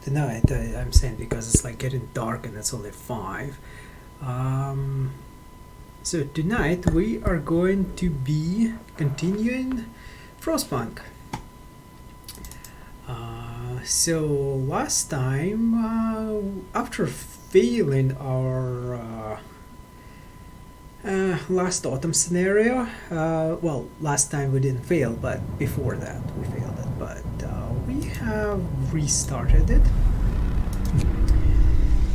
tonight. I'm saying because it's like getting dark and it's only 5. So tonight we are going to be continuing Frostpunk. So last time, after failing our last autumn scenario, well, last time we didn't fail, but before that we failed it. But we have restarted it,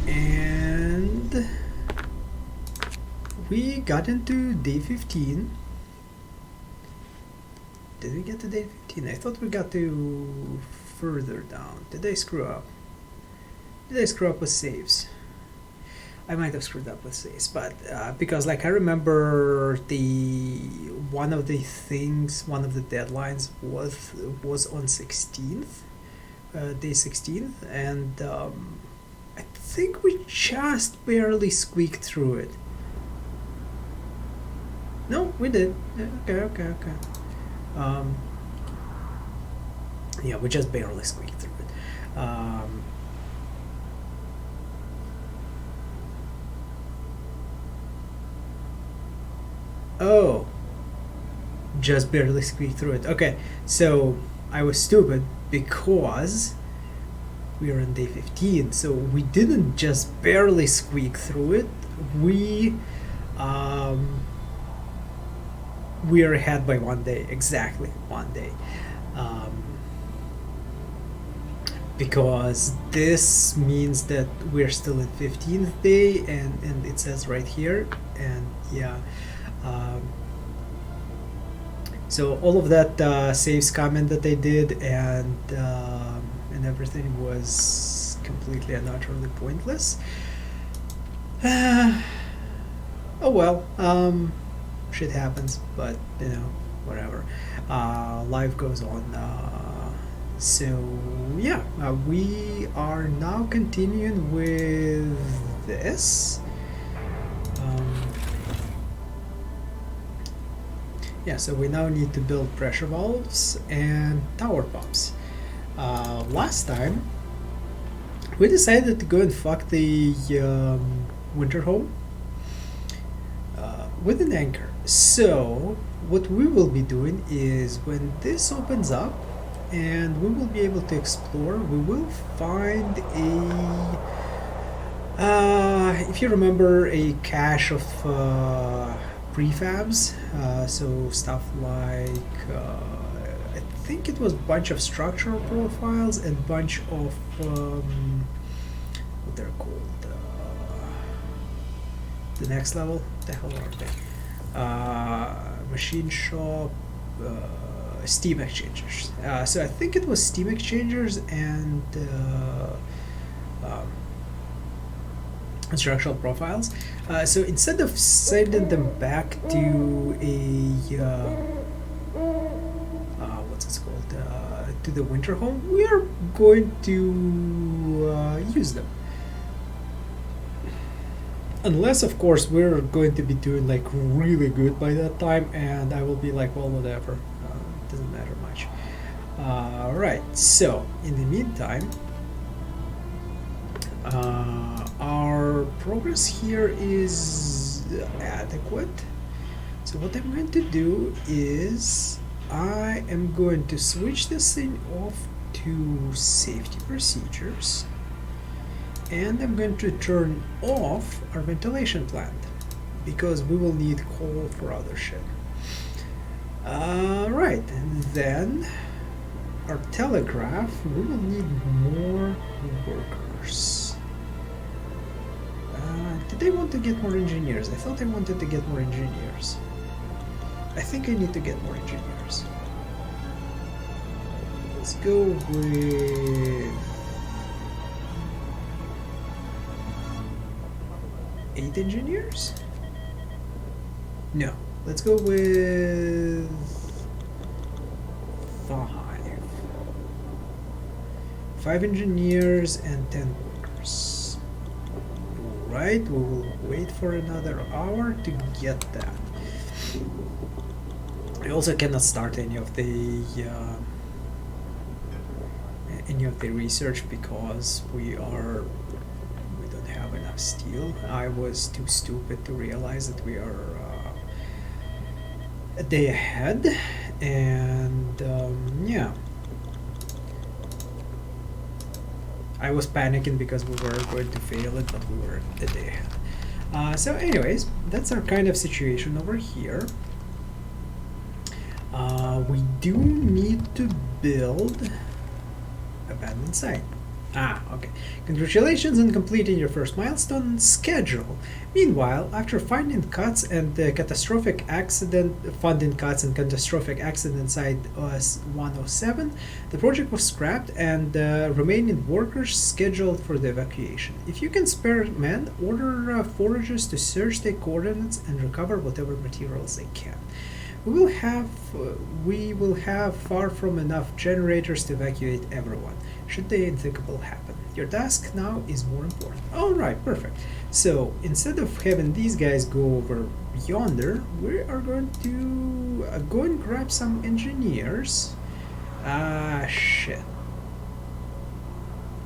and we got into day 15. Did we get to day 15? I thought we got to further down. Did I screw up? Did I screw up with saves? I might have screwed up with saves, but because like I remember one of the deadlines was on 16th, day 16th, and I think we just barely squeaked through it. No, we did. Okay. Yeah, we just barely squeaked through it. Oh, just barely squeaked through it. Okay, so I was stupid because we are on day 15, so we didn't just barely squeak through it. We are ahead by 1 day, exactly 1 day. Because this means that we're still in 15th day, and it says right here, and yeah. So all of that saves comment that I did and everything was completely and utterly pointless. Oh well, shit happens, but you know, whatever. Life goes on. So yeah, we are now continuing with this. Yeah, so we now need to build pressure valves and tower pumps. Last time, we decided to go and fuck the winter home with an anchor. So what we will be doing is when this opens up and we will be able to explore, we will find if you remember, a cache of prefabs, so stuff like I think it was a bunch of structural profiles and bunch of what they're called, the next level, what the hell are they? Machine shop, steam exchangers. So I think it was steam exchangers and structural profiles. So instead of sending them back to a what's it called, to the winter home, we are going to use them. Unless, of course, we're going to be doing like really good by that time, and I will be like, well, whatever, doesn't matter much. Right. So in the meantime, our progress here is adequate. So what I'm going to do is I am going to switch this thing off to safety procedures, and I'm going to turn off our ventilation plant because we will need coal for other shit. Right, and then our telegraph, we will need more workers. Did I want to get more engineers? I thought I wanted to get more engineers. I think I need to get more engineers. Let's go with 8 engineers? No, let's go with 5. 5 engineers and 10 workers. Right, we will wait for another hour to get that. I also cannot start any of the any of the research because we don't have enough steel. I was too stupid to realize that we are a day ahead, and yeah, I was panicking because we were going to fail it, but we were a day ahead. So anyways, that's our kind of situation over here. We do need to build abandoned site. Okay. Congratulations on completing your first milestone schedule. Meanwhile, after finding cuts and catastrophic accident, funding cuts and catastrophic accident site 107, the project was scrapped and remaining workers scheduled for the evacuation. If you can spare men, order foragers to search the coordinates and recover whatever materials they can. We will have far from enough generators to evacuate everyone, should the unthinkable happen. Your task now is more important. Alright, perfect. So, instead of having these guys go over yonder, we are going to go and grab some engineers. Shit.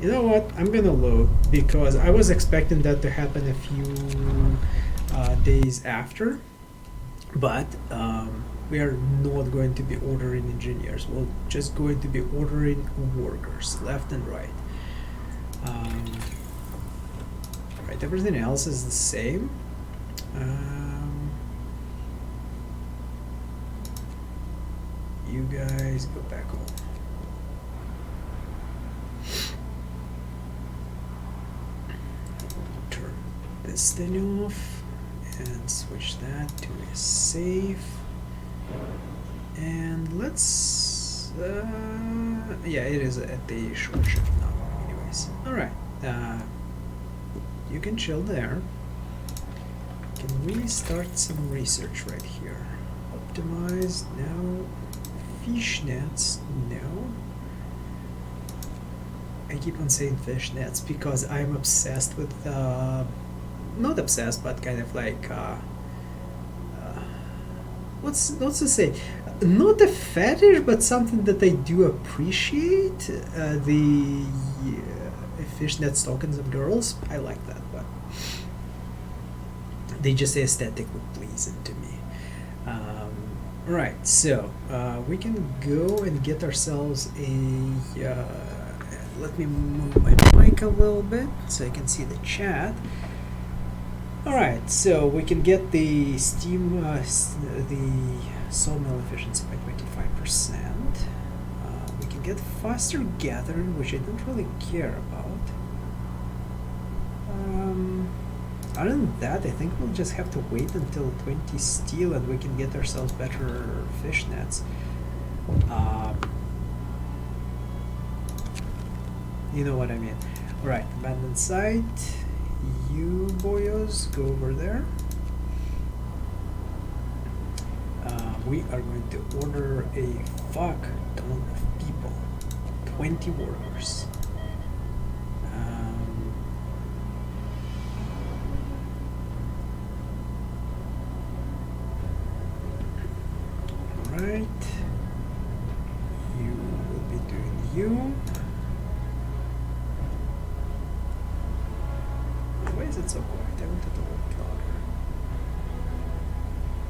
You know what? I'm gonna load, because I was expecting that to happen a few days after. But we are not going to be ordering engineers. We're just going to be ordering workers, left and right. Right, everything else is the same. You guys go back home. Turn this thing off and switch that to a safe. And let's yeah, it is at the short shift now anyways. Alright, you can chill there. Can we start some research right here? Optimize, no. Fishnets, no. I keep on saying fishnets because I'm obsessed with not obsessed, but kind of like what's to say, not a fetish, but something that I do appreciate. The fishnet stockings of girls, I like that, but they just aesthetically pleasing to me. Right, so we can go and get ourselves a. Let me move my mic a little bit so I can see the chat. Alright, so we can get the steam, the sawmill efficiency by 25%. We can get faster gathering, which I don't really care about. Other than that, I think we'll just have to wait until 20 steel and we can get ourselves better fish nets. You know what I mean. Alright, abandoned site. You boyos, go over there. We are going to order a fuck ton of people. 20 workers. Alright. You will be doing you. Why is it so quiet? I wanted to work louder.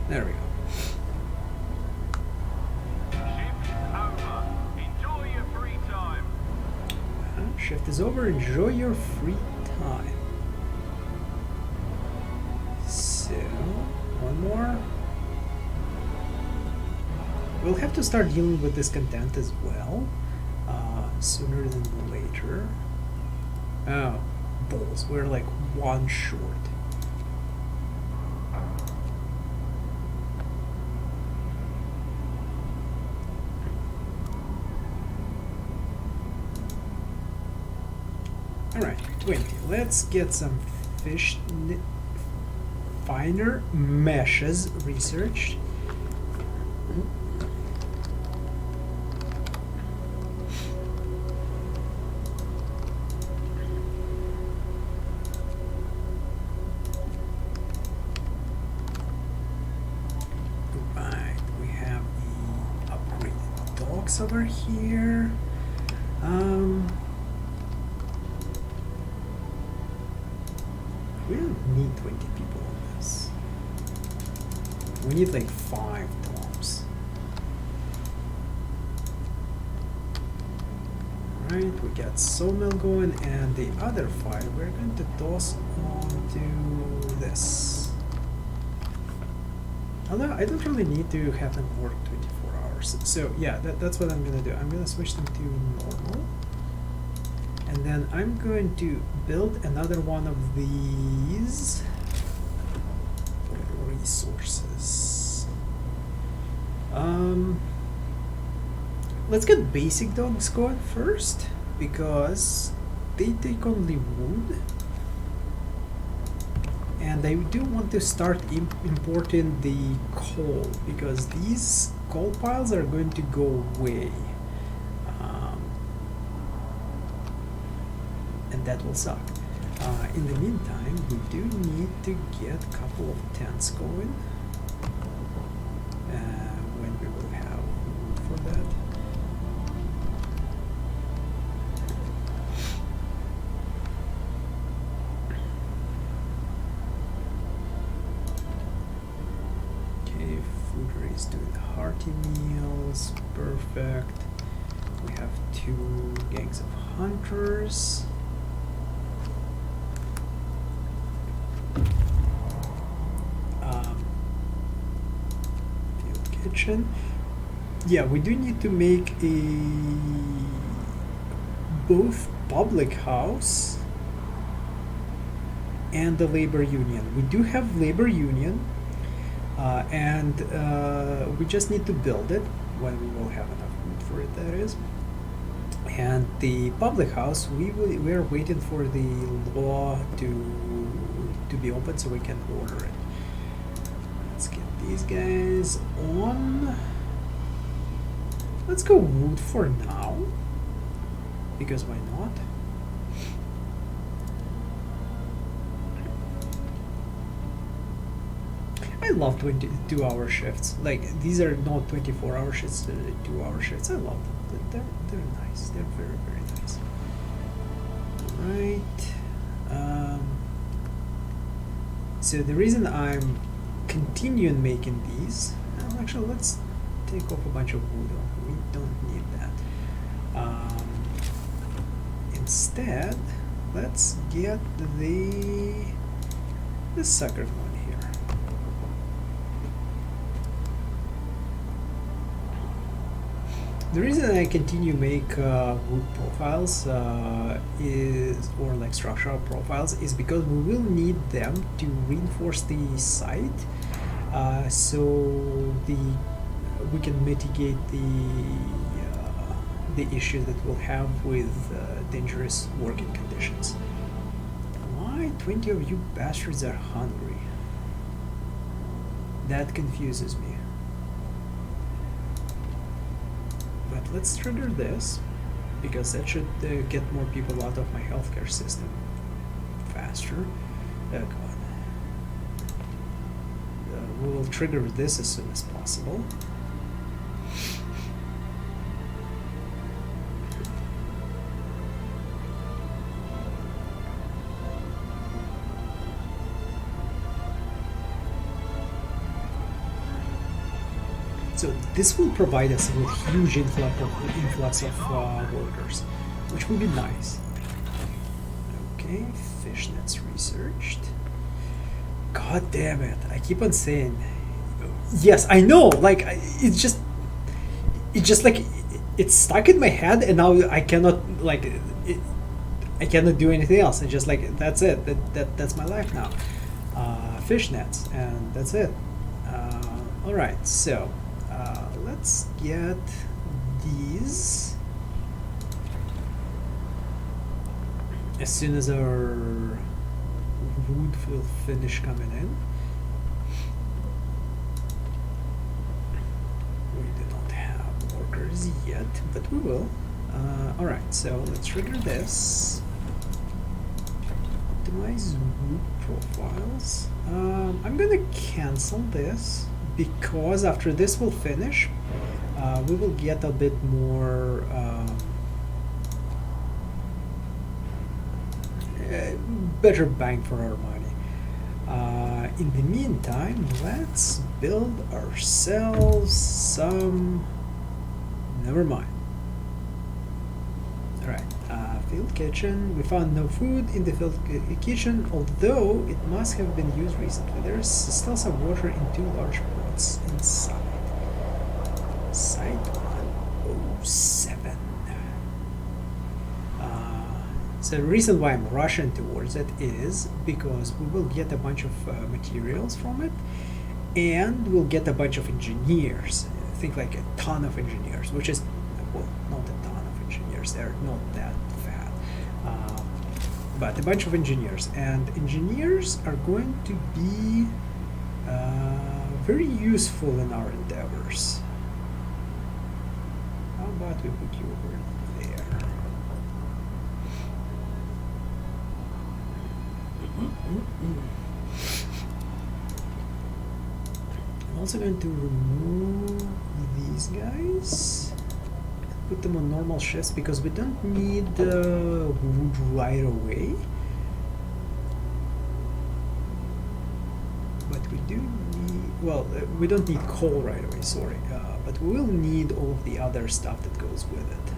There we go. Shift is over. Enjoy your free time. So, one more. We'll have to start dealing with discontent as well, sooner than later. Oh, balls. We're like one short. Alright, 20. Let's get some fish finder meshes researched. Right, we have the upgraded docks over here. We don't need 20 people on this. We need like 5 tops. Alright, we got sawmill going, and the other 5 we're going to toss onto this. Although I don't really need to have them work 24 hours. So yeah, that's what I'm gonna do. I'm gonna switch them to normal. And then I'm going to build another one of these resources. Let's get basic dogs going first, because they take only wood. And I do want to start importing the coal, because these coal piles are going to go away. And that will suck. In the meantime, we do need to get a couple of tents going. When we will have room for that. Okay, Foodry is doing hearty meals. Perfect. We have 2 gangs of hunters. Kitchen. Yeah, we do need to make a both public house and the labor union. We do have labor union, and we just need to build it when we will have enough food for it, that is. And the public house, we are waiting for the law to be open so we can order it. Let's get these guys on. Let's go wood for now, because why not? I love 22-hour shifts. Like, these are not 24-hour shifts, 2-hour shifts. I love them. They're nice. They're very, very nice. Right. So the reason I'm continuing making these, well, actually, let's take off a bunch of wood. We don't need that. Instead, let's get the sucker one here. The reason I continue make wood profiles or like structural profiles is because we will need them to reinforce the site, so we can mitigate the issues that we'll have with dangerous working conditions. Why 20 of you bastards are hungry? That confuses me. But let's trigger this, because that should get more people out of my healthcare system faster. Oh god. We will trigger this as soon as possible. So this will provide us with huge influx of workers, which will be nice. Okay, fishnets researched. God damn it! I keep on saying, yes, I know. Like it's just like it's stuck in my head, and now I cannot I cannot do anything else. It's just like that's it. That's my life now. Fishnets, and that's it. All right, so. Let's get these as soon as our wood will finish coming in. We do not have workers yet, but we will. Alright, so let's trigger this. Optimize wood profiles. I'm gonna cancel this, because after this will finish, we will get a bit more better bang for our money. In the meantime, let's build ourselves some... Never mind. Alright, field kitchen. We found no food in the field kitchen, although it must have been used recently. There's still some water in 2 large pots inside. Site 107. So the reason why I'm rushing towards it is because we will get a bunch of materials from it, and we'll get a bunch of engineers. I think like a ton of engineers, which is, well, not a ton of engineers, they're not that fat, but a bunch of engineers, and engineers are going to be very useful in our endeavors. How about we put you over there? I'm also going to remove these guys, put them on normal shifts because we don't need wood right away, but we do need, well, we don't need coal right away, sorry, but we will need all of the other stuff that goes with it.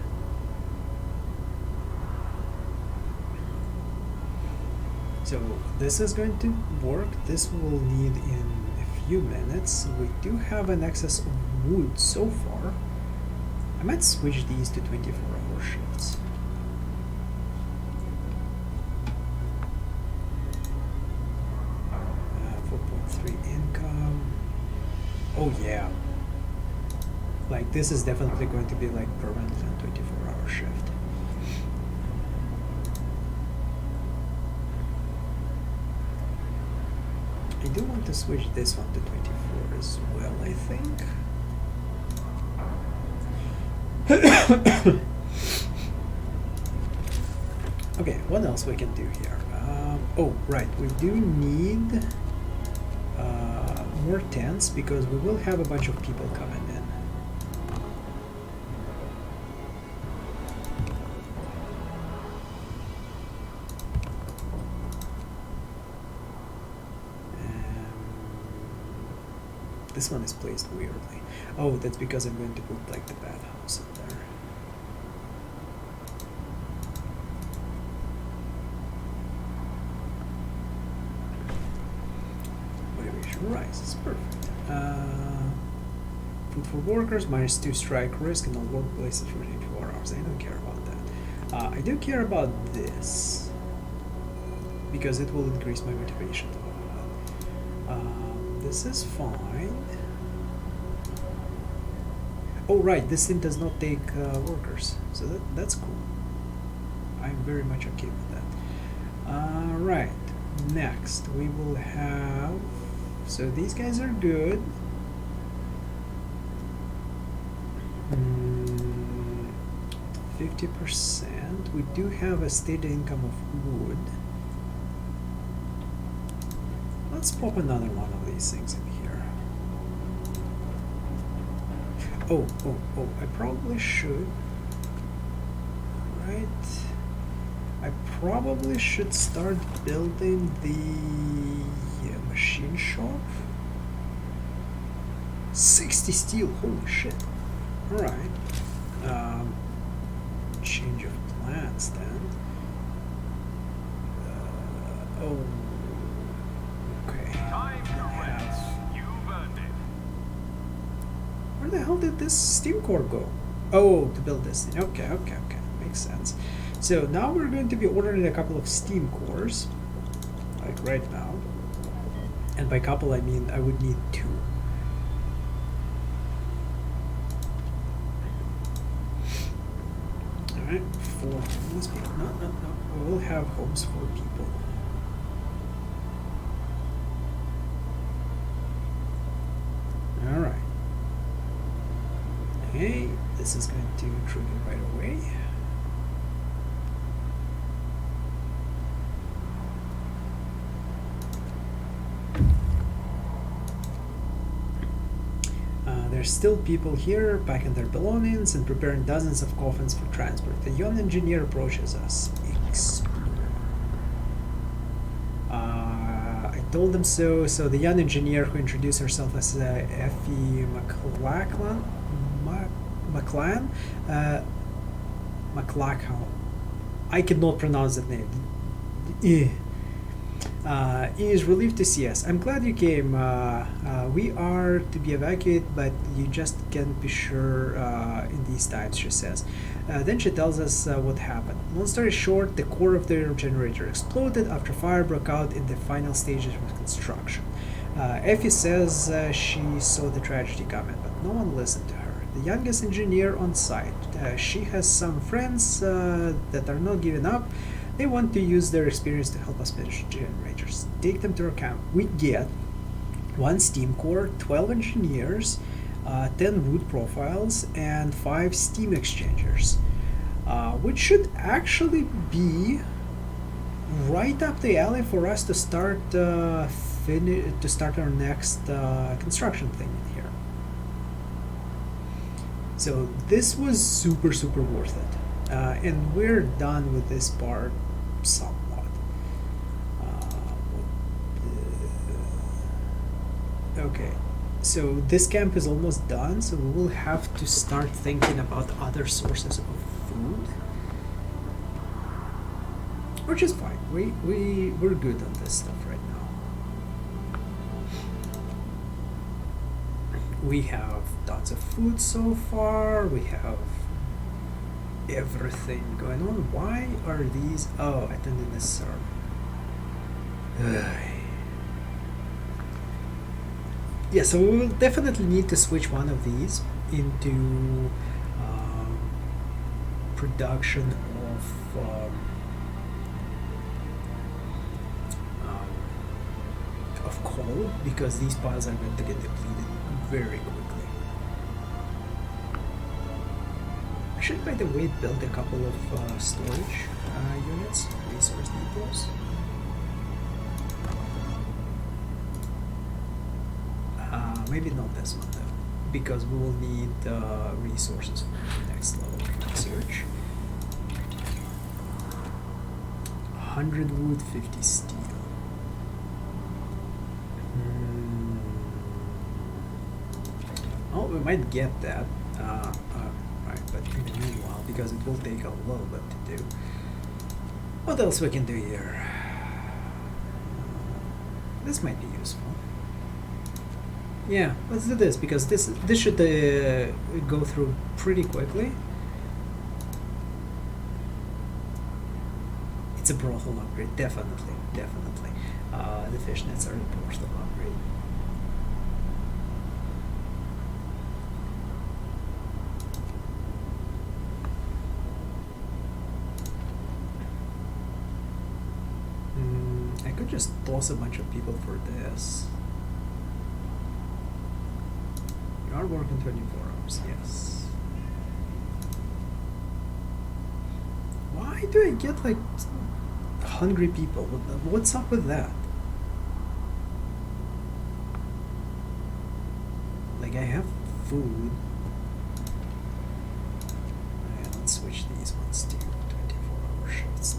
So this is going to work. This we'll need in a few minutes. We do have an excess of wood so far. I might switch these to 24-hour shifts. Uh, 4.3 income. Oh yeah. Like this is definitely going to be like permanently on 24-hour shift. I do want to switch this one to 24 as well, I think. Okay, what else we can do here? Oh, right, we do need more tents because we will have a bunch of people coming in. This one is placed weirdly. Oh, that's because I'm going to put like the bathhouse in there. Motivation rises, perfect. Food for workers, -2 strike risk in all workplaces for 24 hours. I don't care about that. I do care about this because it will increase my motivation a little bit. This is fine. Oh right, this thing does not take workers, so that's cool. I'm very much okay with that. Right, next we will have, so these guys are good. 50%. We do have a stated income of wood. Let's pop another one of these things in here. Oh, I probably should. Right. I probably should start building the machine shop. 60 steel, holy shit. Alright. Change of plans then. Oh. Where the hell did this steam core go? Oh, to build this thing. Okay. Makes sense. So now we're going to be ordering a couple of steam cores, like right now. And by couple, I mean I would need 2. Alright, 4 homeless people. No. We will have homes for people. Alright. Okay, this is going to trigger right away. There's still people here packing their belongings and preparing dozens of coffins for transport. A young engineer approaches us. Explore. told them so. So the young engineer who introduced herself as Effie McLachlan, McLachlan, I cannot pronounce that name. Is relieved to see us. I'm glad you came. We are to be evacuated, but you just can't be sure in these times, she says. Then she tells us what happened. Long story short, the core of their generator exploded after fire broke out in the final stages of construction. Effie says she saw the tragedy coming, but no one listened to her. The youngest engineer on site. She has some friends that are not giving up. They want to use their experience to help us finish generators. Take them to our camp. We get 1 steam core, 12 engineers, 10 root profiles, and 5 steam exchangers, which should actually be right up the alley for us to start to start our next construction thing in here. So this was super worth it, and we're done with this part somewhat. Okay, so this camp is almost done, so we will have to start thinking about other sources of food, which is fine. We're good on this stuff right now. We have tons of food so far. We have everything going on. Why are these? Oh, I didn't necessarily. Yeah, so we will definitely need to switch one of these into production of coal, because these piles are going to get depleted very quickly. I should, by the way, build a couple of storage units, resource depots. Maybe not this one though, because we will need resources for the next level of research. 100 wood, 50 steel. Oh, we might get that. Right, but in the meanwhile, because it will take a little bit to do. What else we can do here? This might be useful. Yeah, let's do this, because this should go through pretty quickly. It's a brothel upgrade, definitely. The fishnets are a brothel upgrade. I could just toss a bunch of people for this. You are working 24 hours, yes. Why do I get like hungry people? What's up with that? Like, I have food. Okay, let's switch these ones to 24-hour shifts.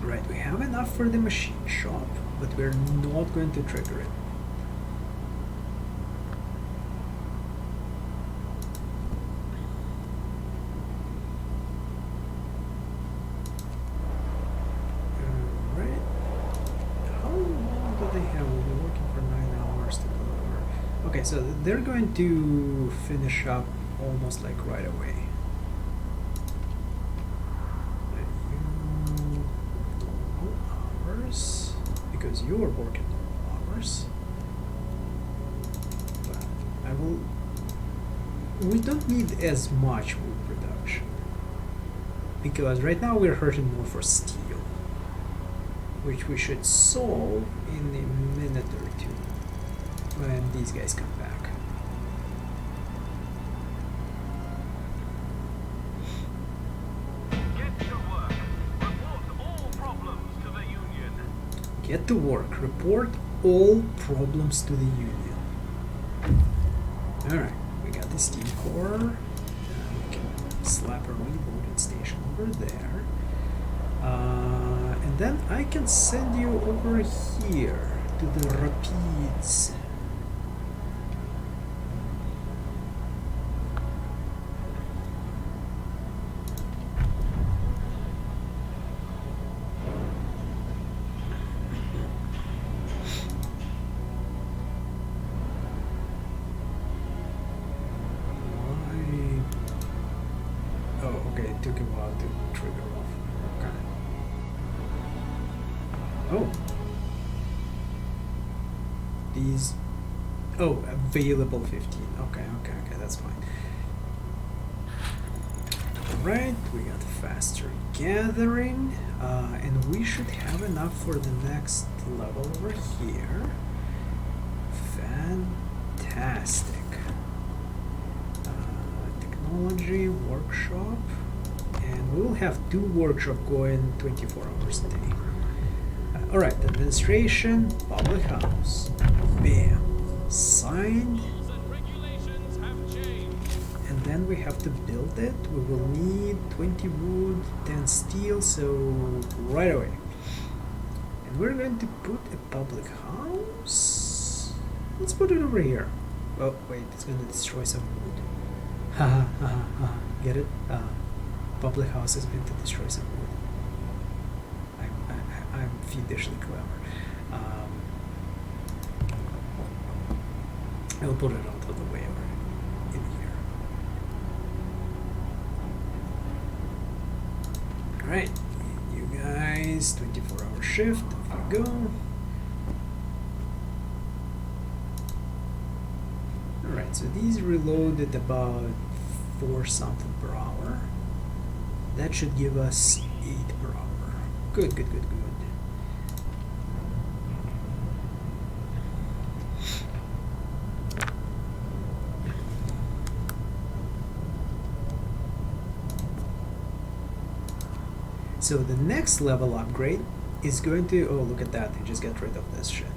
Right, we have enough for the machine shop, but we're not going to trigger it. Right. How long do they have? We'll be working for 9 hours to deliver. Okay, so they're going to finish up almost like right away. Because you are working normal hours. But I will. We don't need as much wood production, because right now we're hurting more for steel, which we should solve in a minute or two when these guys come back. Get to work. Report all problems to the union. Alright, we got the steam core. We can slap a reloading station over there. And then I can send you over here to the Rapids. It took a while to trigger off. Okay. Oh. These... Oh, available 15. Okay, that's fine. Alright, we got faster gathering. And we should have enough for the next level over here. Fantastic. Technology workshop. And we will have 2 workshops going 24 hours a day. Alright, administration, public house. Bam. Signed. And then we have to build it. We will need 20 wood, 10 steel, so right away. And we're going to put a public house. Let's put it over here. Oh, wait, it's going to destroy some wood. Haha, haha, haha. Get it? Public house is going to destroy some wood. I'm fiendishly clever. I'll put it out of the way over in here. Alright, you guys, 24-hour shift, off we go. Alright, so these reload at about 4 something per hour. That should give us 8 per hour. Good, good, good, good. So the next level upgrade is going to, oh look at that, they just got rid of this shit.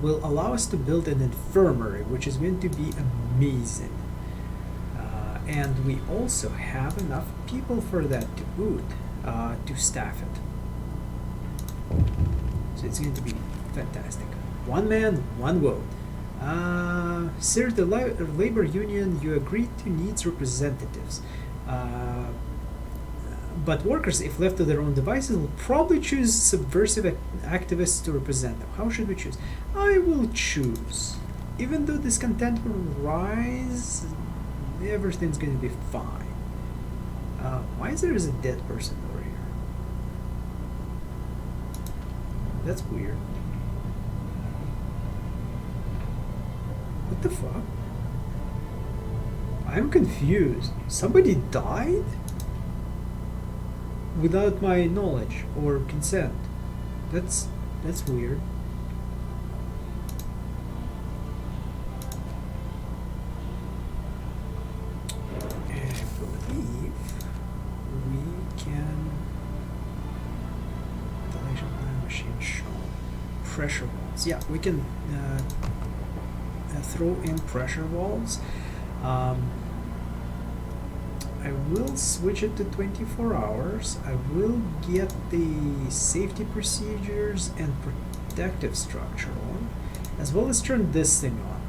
Will allow us to build an infirmary, which is going to be amazing. And we also have enough people for that to boot, to staff it. So it's going to be fantastic. 1 man, 1 vote. Sir, the labor union, you agreed to needs representatives. But workers, if left to their own devices, will probably choose subversive activists to represent them. How should we choose? I will choose. Even though discontent will rise, everything's going to be fine. Why is there a dead person over here? That's weird. What the fuck? I'm confused. Somebody died? Without my knowledge or consent. That's weird. And I believe we can ventilation plan machine show pressure walls. Yeah, we can throw in pressure walls. I will switch it to 24 hours. I will get the safety procedures and protective structure on, as well as turn this thing on.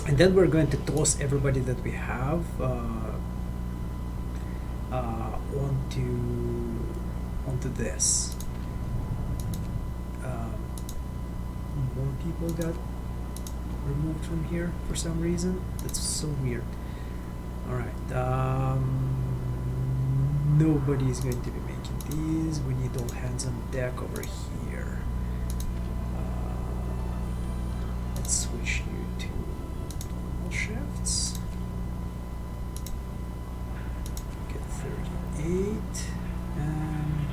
And then we're going to toss everybody that we have onto this. More people got removed from here for some reason. That's so weird. Alright, nobody's going to be making these. We need all hands on deck over here. Let's switch you to normal shifts. Get 38. And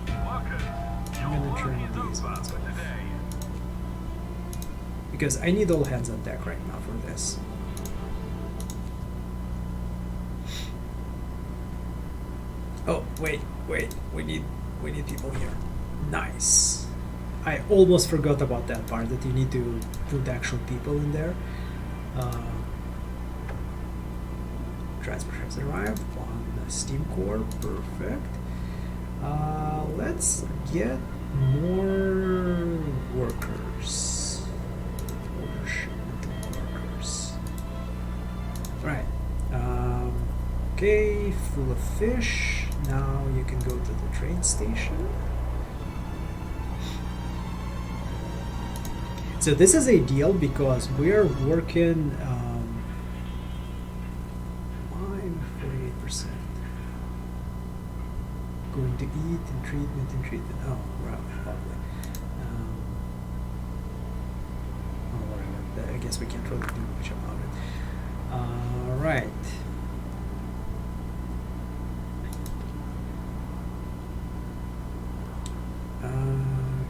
I'm gonna turn these ones off. Because I need all hands on deck right now for this. Oh, wait, we need people here. Nice. I almost forgot about that part, that you need to put actual people in there. Transport has arrived on the steam core. Perfect. Let's get more workers. Workers. Right. Okay, full of fish. Now you can go to the train station. So this is ideal because we're working 48%. Going to eat and treatment. Oh, right, lovely. Whatever. I guess we can't really do much about it. Right.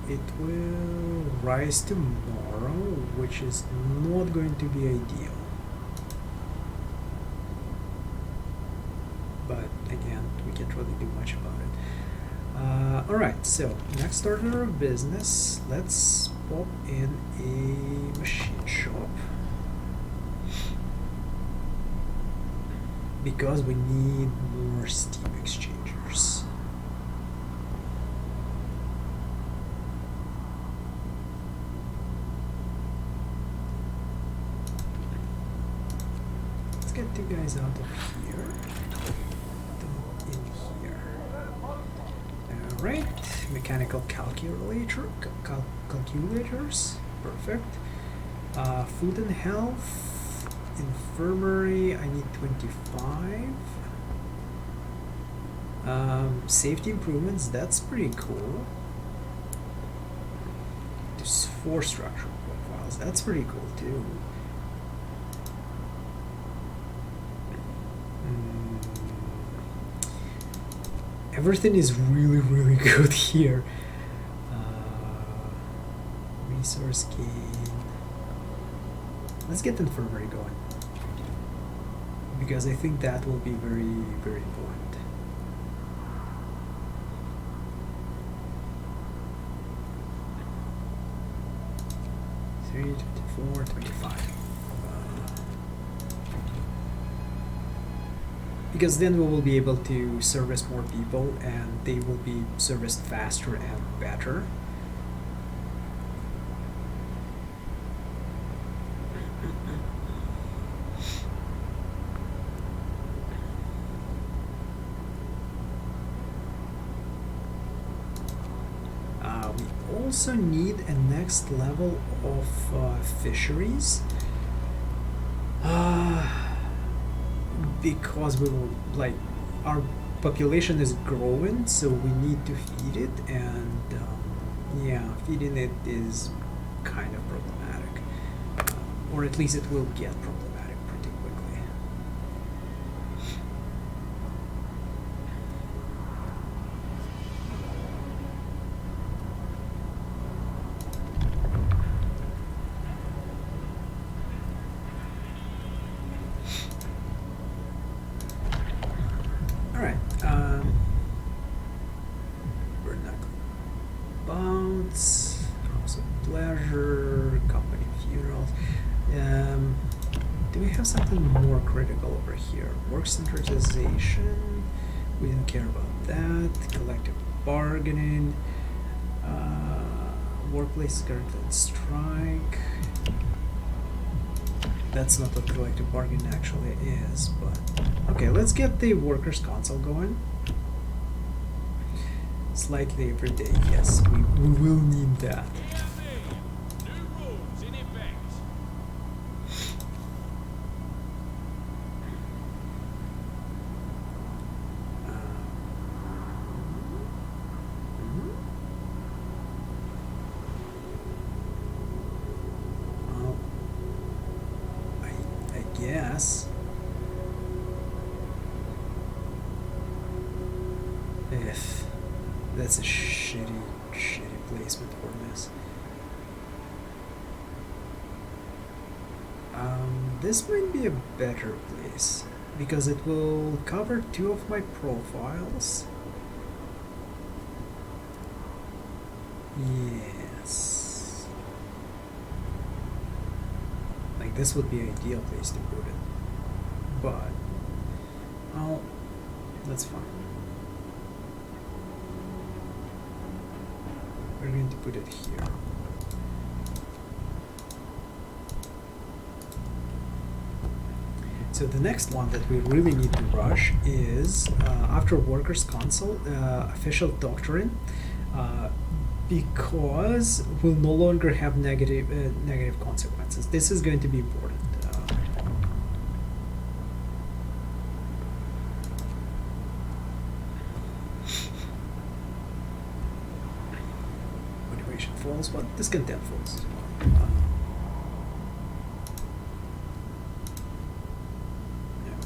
It will rise tomorrow, which is not going to be ideal. But again, we can't really do much about it. Alright, so next order of business, let's pop in a machine shop. Because we need more steam exchangers. Let's get two guys out of here. In here. Alright, mechanical calculators. Perfect. Food and health. Infirmary, I need 25. Safety improvements, that's pretty cool. There's 4 structural profiles, that's pretty cool too. Everything is really good here. Resource gain. Let's get the infirmary going, because I think that will be very important. Three, 24, 25. Because then we will be able to service more people, and they will be serviced faster and better. We also need a next level of fisheries. Because we will, like, our population is growing, so we need to feed it, and yeah, feeding it is kind of problematic, or at least it will get problematic pretty quickly. House of Pleasure, Company Funerals. Do we have something more critical over here? Work standardization. We don't care about that. Collective bargaining. Workplace currently on strike. That's not what collective bargaining actually is, but okay, let's get the workers' council going. Slightly every day, yes, we will need that. New rules in effect. Well, I guess if that's a shitty placement for this. This might be a better place, because it will cover 2 of my profiles. Yes. this would be an ideal place to put it. But, well, that's fine. We're going to put it here. So the next one that we really need to rush is after Workers' Council, official doctrine, because we'll no longer have negative consequences. This is going to be important. Motivation falls, but discontent falls as well.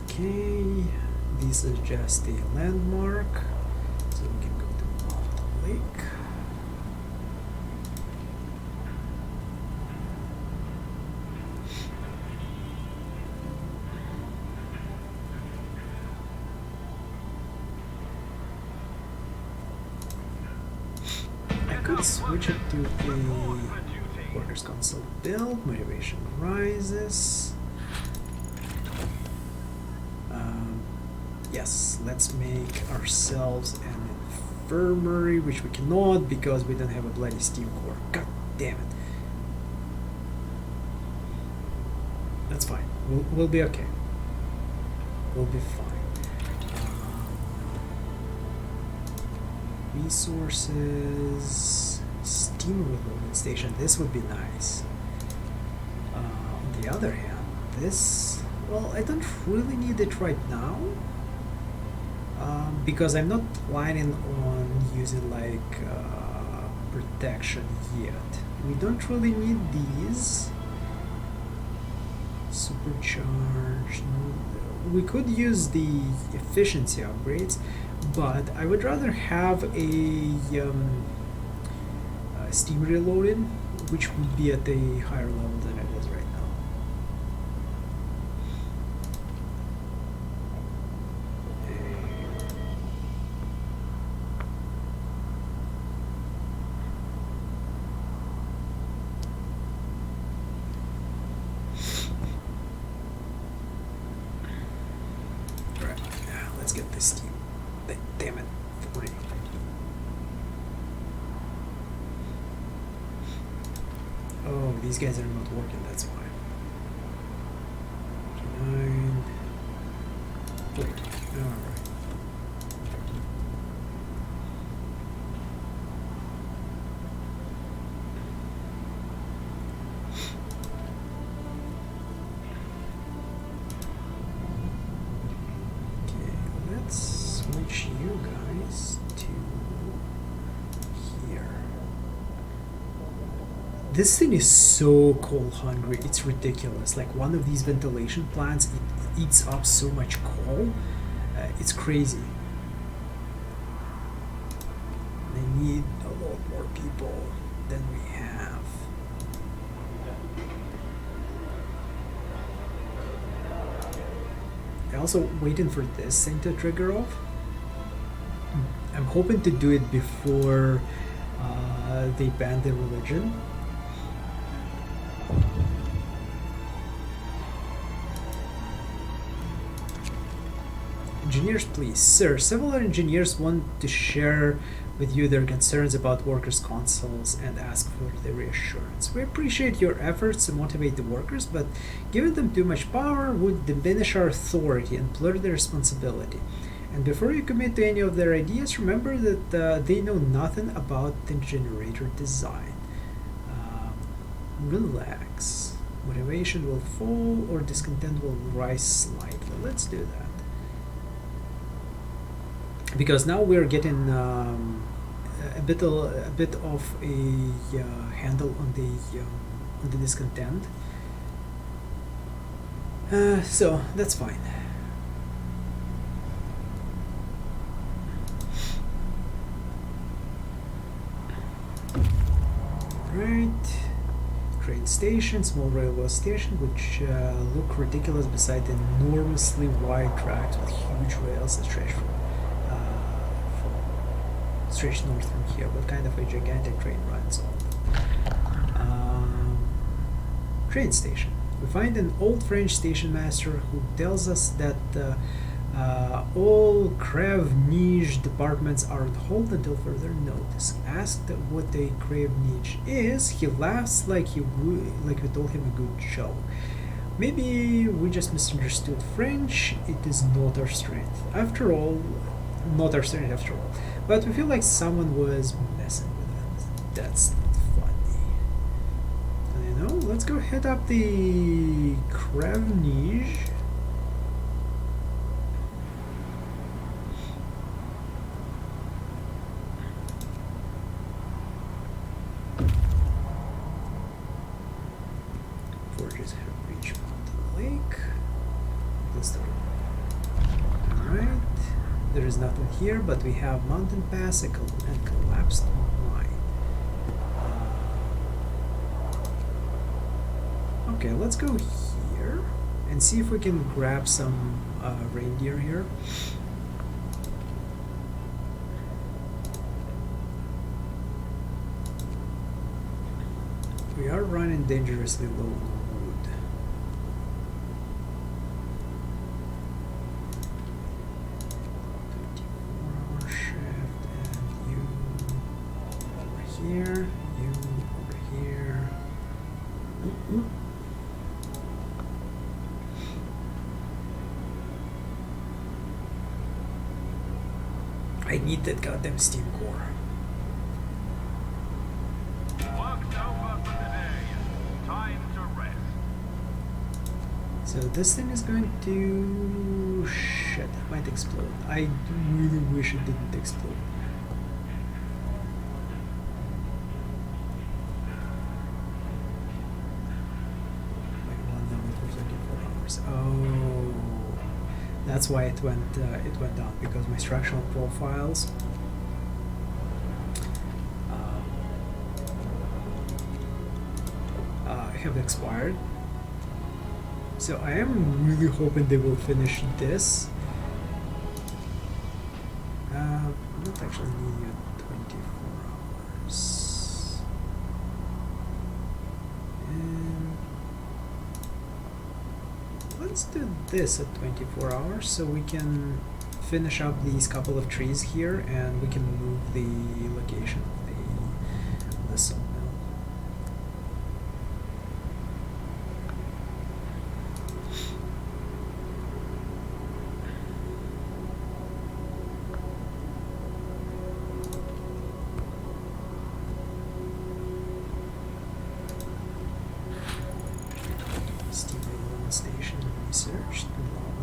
Okay, this is just a landmark, so we can go to Mountain Lake. I could switch it to a Workers' Council build. Motivation rises. Yes, let's make ourselves an infirmary, which we cannot because we don't have a bloody steam core. God damn it. That's fine. We'll be okay. We'll be fine. Resources, steam reloading station. This would be nice. On the other hand, this, well, I don't really need it right now. Because I'm not planning on using like protection yet. We don't really need these. Supercharged. We could use the efficiency upgrades, but I would rather have a steam reloading, which would be at a higher level than it is right now. Let's get this team. Damn it. 40. Oh, these guys are not working, that's why. 9. 40. Alright. Switch you guys to here. This thing is so coal hungry, it's ridiculous. Like one of these ventilation plants, it eats up so much coal. It's crazy. They need a lot more people than we have. I'm also waiting for this thing to trigger off. I'm hoping to do it before they ban the religion. Engineers, please. Sir, several engineers want to share with you their concerns about workers' councils and ask for the reassurance. We appreciate your efforts to motivate the workers, but giving them too much power would diminish our authority and blur their responsibility. And before you commit to any of their ideas, remember that they know nothing about the generator design. Relax. Motivation will fall or discontent will rise slightly. Let's do that. Because now we're getting a bit of a handle on the discontent. So that's fine. Right. Train station, small railway station, which look ridiculous beside the enormously wide tracks with huge rails that stretch stretch north from here. What kind of a gigantic train runs on? Train station. We find an old French station master who tells us that all Crave Niche departments are on hold until further notice. Asked what a Crave Niche is, he laughs like we told him a good show. Maybe we just misunderstood French. It is not our strength. After all, not our strength after all. But we feel like someone was messing with it. That's funny. You know, let's go head up the Crave Niche. Forges have reached Mountain Lake. Let's start. Alright. There is nothing here, but we have Mountain Pass and collapsed mine. Okay, let's go here and see if we can grab some reindeer here. We are running dangerously low on wood. Shift, and you over here, you over here. Ooh. I need that goddamn steam core. Work's over for the day. Time to rest. So this thing is going to... shit, it might explode. I really wish it didn't explode. Like 1 hour for 24 hours. Oh, that's why it went down, because my structural profiles have expired. So I am really hoping they will finish this. Not actually need you 24 hours. And let's do this at 24 hours so we can finish up these couple of trees here and we can move the location of the sawmill. Station researched,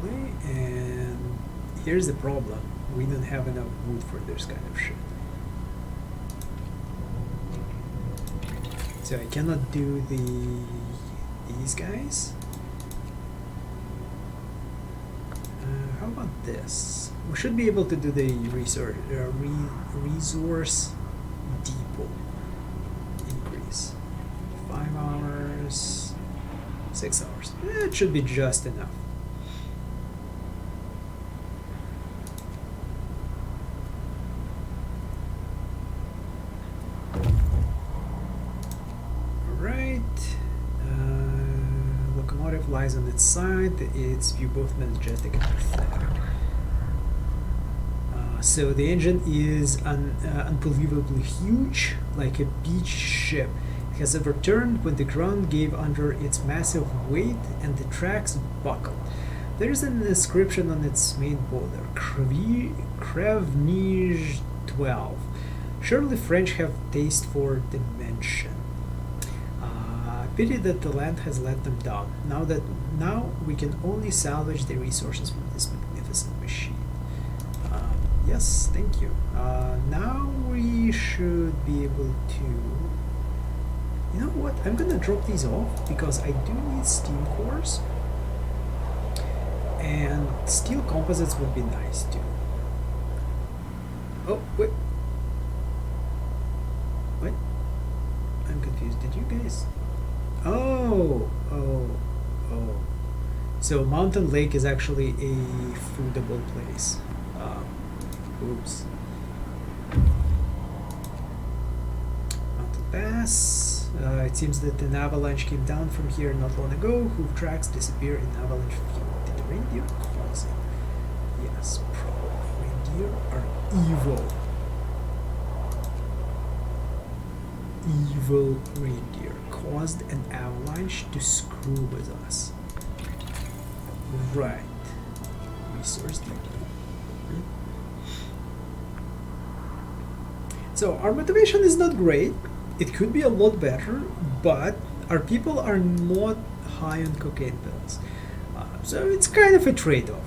lovely, and here's the problem: we don't have enough wood for this kind of shit. So I cannot do these guys. How about this? We should be able to do the resource depot increase. 5 hours. 6 hours. It should be just enough. Alright. Locomotive lies on its side. Its view both majestic and pathetic. So the engine is unbelievably huge, like a beach ship. Has overturned when the ground gave under its massive weight and the tracks buckled. There is an inscription on its main boiler, Crève 12. Surely French have taste for dimension. Pity that the land has let them down. Now we can only salvage the resources from this magnificent machine. Yes, thank you. Now we should be able to... You know what? I'm gonna drop these off because I do need steam cores, and steel composites would be nice too. Oh wait, what? I'm confused. Did you guys? Oh. So Mountain Lake is actually a foodable place. Oops. Mountain Pass. trails. It seems that an avalanche came down from here not long ago. Hoof tracks disappear in avalanche field. Did the reindeer cause it? Yes, probably. Reindeer are evil. Evil reindeer caused an avalanche to screw with us. Right. Resource depot. So our motivation is not great. It could be a lot better, but our people are not high on cocaine pills. So it's kind of a trade-off.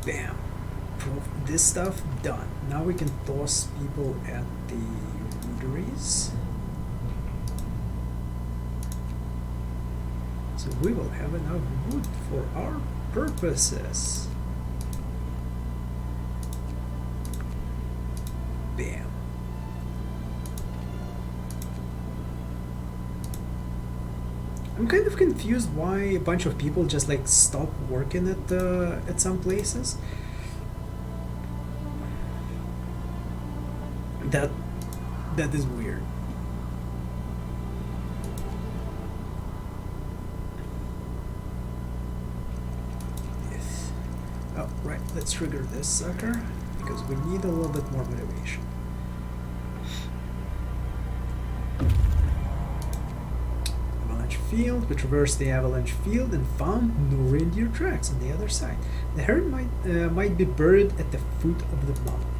Bam. This stuff done. Now we can toss people at the rooteries. So we will have enough wood for our purposes. Bam. I'm kind of confused why a bunch of people just like stop working at some places. That is weird. Oh, right, let's trigger this sucker because we need a little bit more motivation. Avalanche field. We traversed the avalanche field and found no reindeer tracks on the other side. The herd might be buried at the foot of the mountain.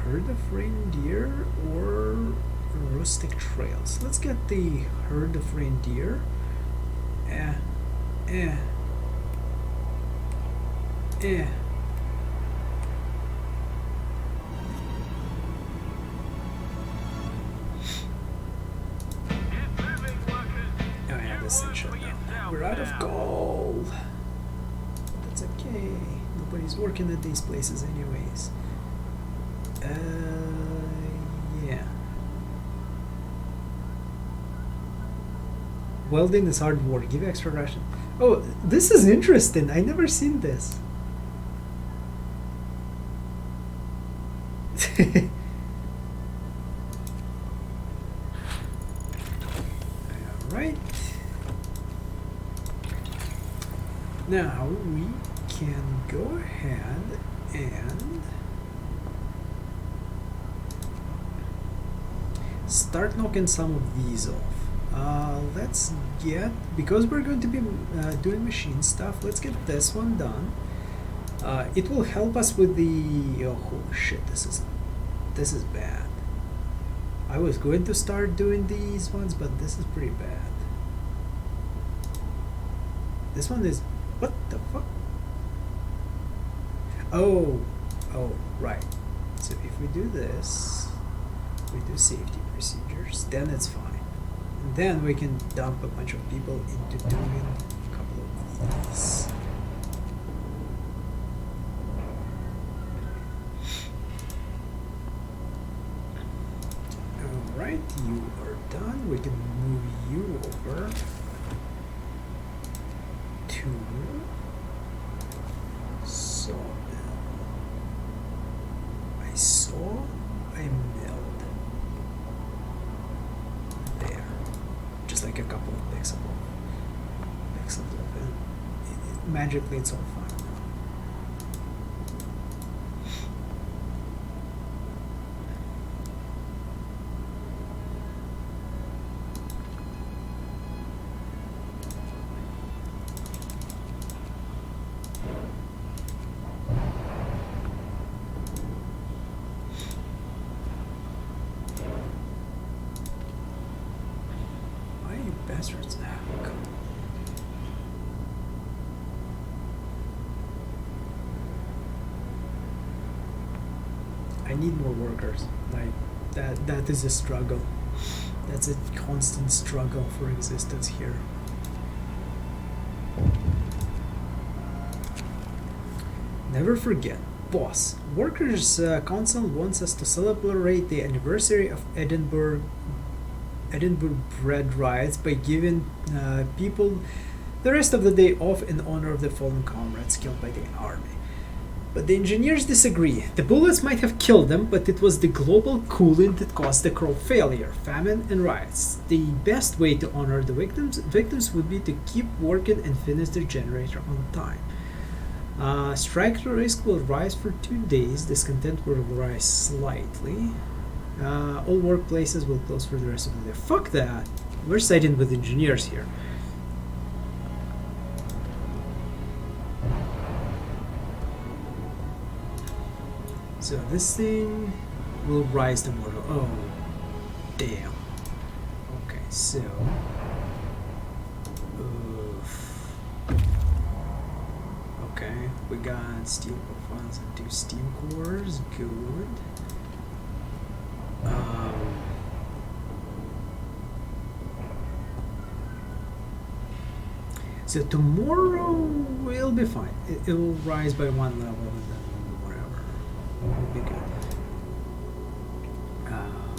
Herd of reindeer or rustic trails. Let's get the herd of reindeer. Oh yeah, this thing shut down. We're out of gold. That's okay. Nobody's working at these places anyways. Yeah. Welding is hard work. Give extra ration. Oh, this is interesting. I never seen this. Alright. Now we can go ahead and start knocking some of these off. Let's get, because we're going to be doing machine stuff, let's get this one done. It will help us with the, oh holy shit, this is bad. I was going to start doing these ones, but this is pretty bad. This one is, what the fuck? Oh, right. So if we do this, we do safety procedures, then it's fine. And then we can dump a bunch of people into doing a couple of these. Alright, you are done. We can move you over to sawmill. I saw a milled there. Just like a couple of pixels and magically it's all fine. Bastards. I need more workers. Like that is a struggle. That's a constant struggle for existence here. Never forget, boss. Workers Council wants us to celebrate the anniversary of Edinburgh Edinburgh bread riots by giving people the rest of the day off in honor of the fallen comrades killed by the army. But the engineers disagree. The bullets might have killed them, but it was the global cooling that caused the crop failure, famine, and riots. The best way to honor the victims would be to keep working and finish their generator on time. Strike risk will rise for 2 days. Discontent will rise slightly. All workplaces will close for the rest of the day. Fuck that. We're siding with engineers here. So this thing will rise tomorrow. Oh, damn. Okay, so... Okay, we got steel profiles and 2 steam cores. Good. So tomorrow will be fine. It will rise by 1 level and then whatever. Will be good.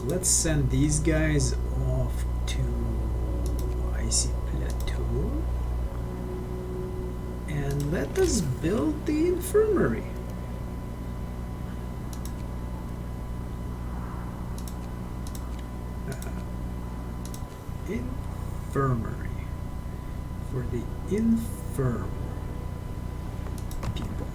Let's send these guys off to Icy Plateau. And let us build the infirmary. Infirmary for the infirm people.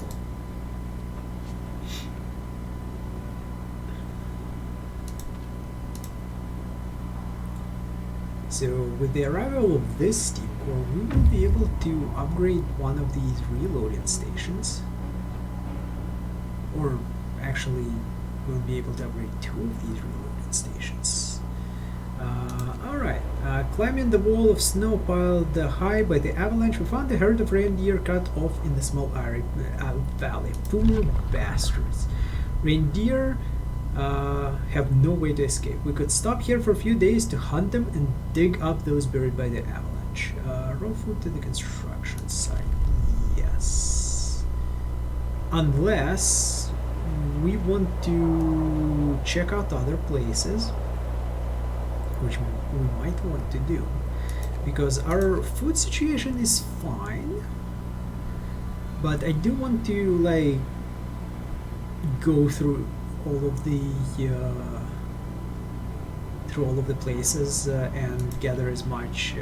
So with the arrival of this steam core, we will be able to upgrade one of these reloading stations, or actually we'll be able to upgrade 2 of these reloading stations. Alright, climbing the wall of snow piled high by the avalanche, we found the herd of reindeer cut off in the small arid valley. Poor bastards. Reindeer have no way to escape. We could stop here for a few days to hunt them and dig up those buried by the avalanche. Raw food to the construction site. Yes. Unless we want to check out other places, which we might want to do, because our food situation is fine, but I do want to like go through all of the places and gather as much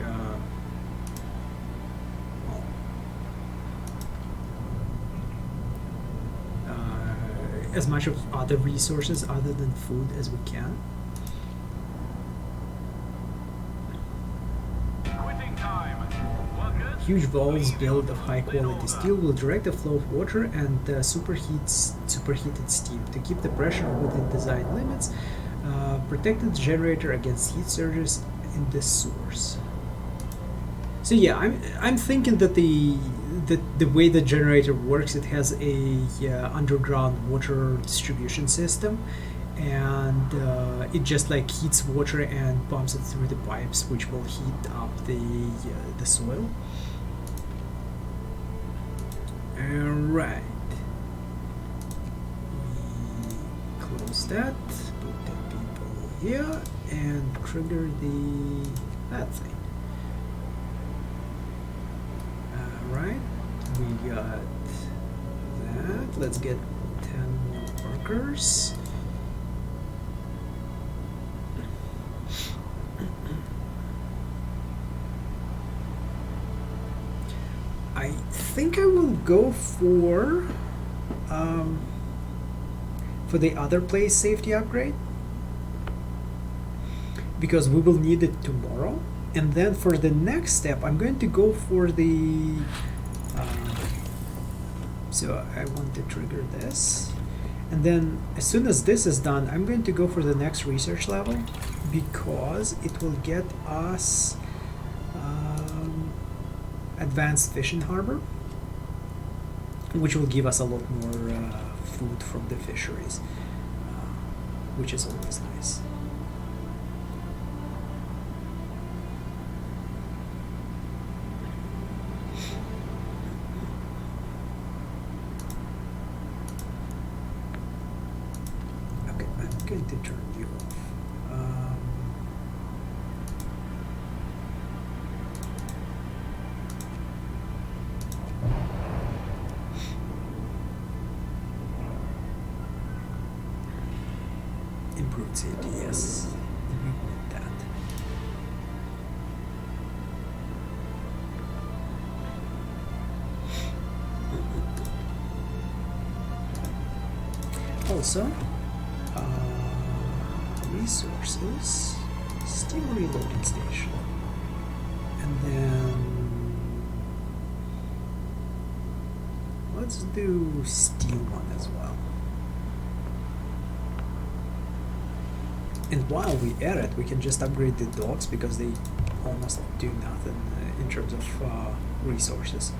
as much of other resources other than food as we can. Huge valves built of high quality steel will direct the flow of water and superheated steam to keep the pressure within design limits, protecting the generator against heat surges in the source. So yeah, I'm thinking that the way the generator works, it has a underground water distribution system, and it just like heats water and pumps it through the pipes, which will heat up the soil. Alright, we close that, put the people here, and trigger that thing. Alright, we got that. Let's get 10 more workers. I think I will go for the other place safety upgrade, because we will need it tomorrow. And then for the next step, I'm going to go for the so I want to trigger this, and then as soon as this is done, I'm going to go for the next research level, because it will get us advanced fishing harbor, which will give us a lot more food from the fisheries, which is always nice. Okay, I'm going to turn you off. safety, yes. We want that. Also, resources, steel reloading station, and then let's do steel one as well. And while we at it, we can just upgrade the dogs because they almost do nothing in terms of resources.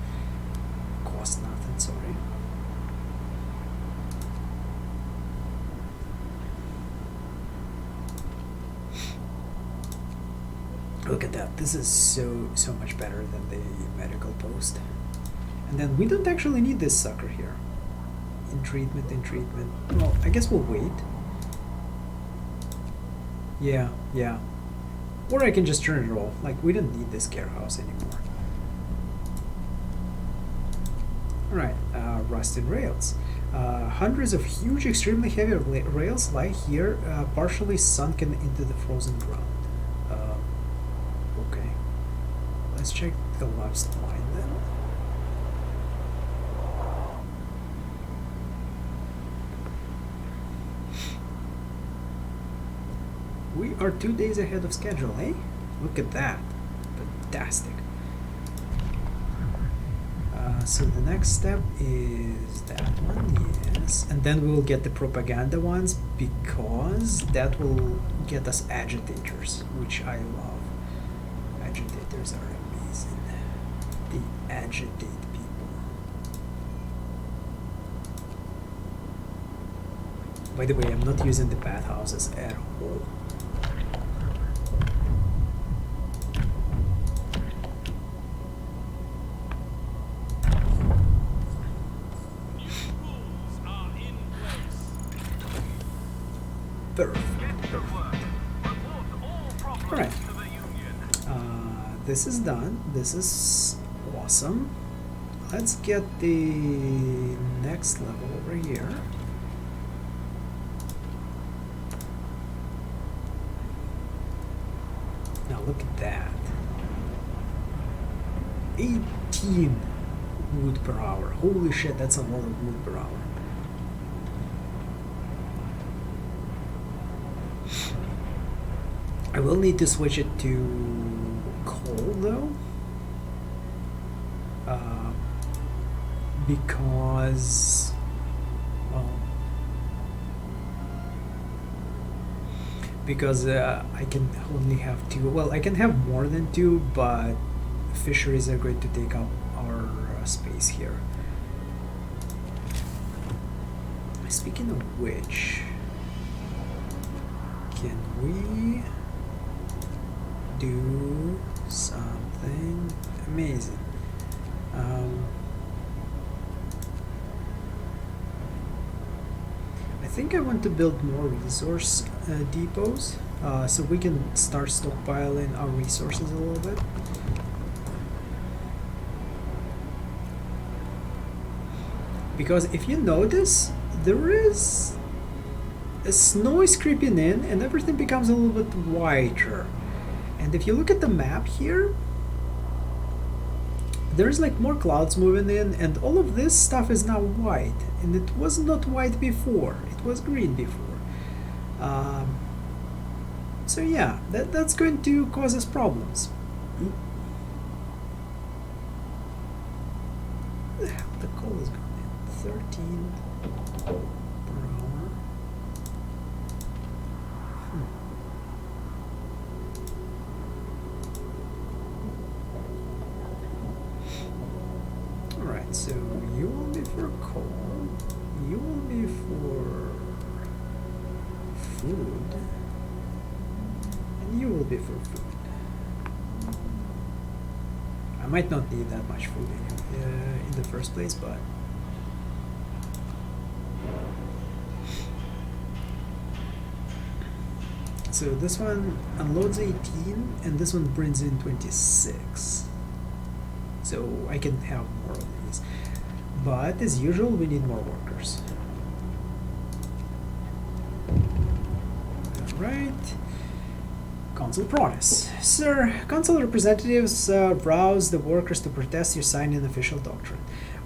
Cost nothing, sorry. Look at that, this is so much better than the medical post. And then we don't actually need this sucker here. In treatment. Well, I guess we'll wait. Yeah. Or I can just turn it off. Like, we don't need this care house anymore. Alright, rusted rails. Hundreds of huge, extremely heavy rails lie here, partially sunken into the frozen ground. Okay. Let's check the last line then. We are 2 days ahead of schedule, eh? Look at that. Fantastic. So the next step is that one, yes. And then we will get the propaganda ones because that will get us agitators, which I love. Agitators are amazing. They agitate people. By the way, I'm not using the bathhouses at all. Alright, this is done. This is awesome. Let's get the next level over here. Now look at that. 18 wood per hour. Holy shit, that's a lot of wood per hour. I will need to switch it to coal though, because, well, because I can only have 2. Well, I can have more than 2, but fisheries are going to take up our space here. Speaking of which, can we do something amazing? I think I want to build more resource depots so we can start stockpiling our resources a little bit. Because if you notice, there is snow is creeping in and everything becomes a little bit whiter. And if you look at the map here, there's like more clouds moving in, and all of this stuff is now white, and it was not white before, it was green before. So yeah, that's going to cause us problems. Where the hell, the coal is going in 13 per hour. Alright, so you will be for coal, you will be for food, and you will be for food. I might not need that much food in the first place, but so this one unloads 18 and this one brings in 26. So I can have more of these. But as usual, we need more workers. Right. Council promise. Sir, council representatives rouse the workers to protest your sign-in official doctrine.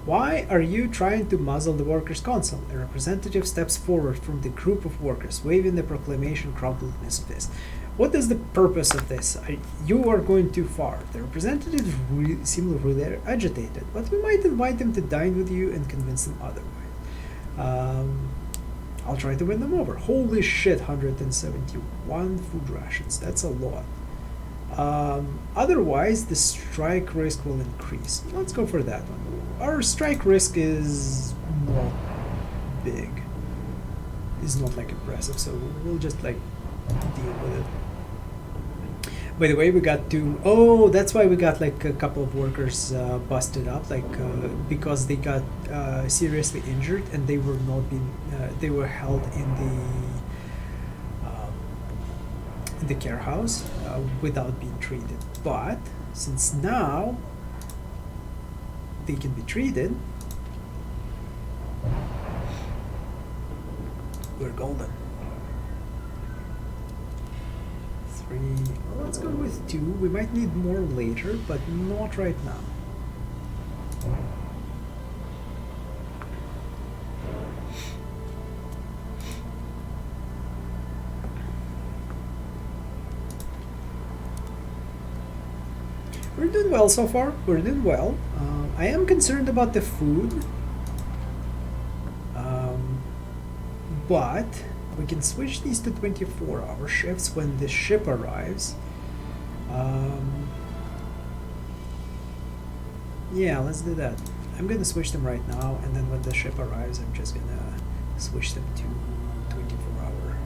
Why are you trying to muzzle the workers' council? A representative steps forward from the group of workers, waving the proclamation crumpled in his fist. What is the purpose of this? You are going too far. The representatives seem really agitated, but we might invite them to dine with you and convince them otherwise. I'll try to win them over. Holy shit, 171 food rations. That's a lot. Otherwise, the strike risk will increase. Let's go for that one. Our strike risk is not big. It's not like impressive, so we'll just like deal with it. By the way, we got to... Oh, that's why we got like a couple of workers busted up, like because they got seriously injured and they were not being... they were held in the care house without being treated. But since now they can be treated, we're golden. 3. Well, let's go with 2. We might need more later, but not right now. We're doing well so far. We're doing well. I am concerned about the food, but we can switch these to 24-hour shifts when the ship arrives. Yeah, let's do that. I'm gonna switch them right now, and then when the ship arrives, I'm just gonna switch them to 24-hour.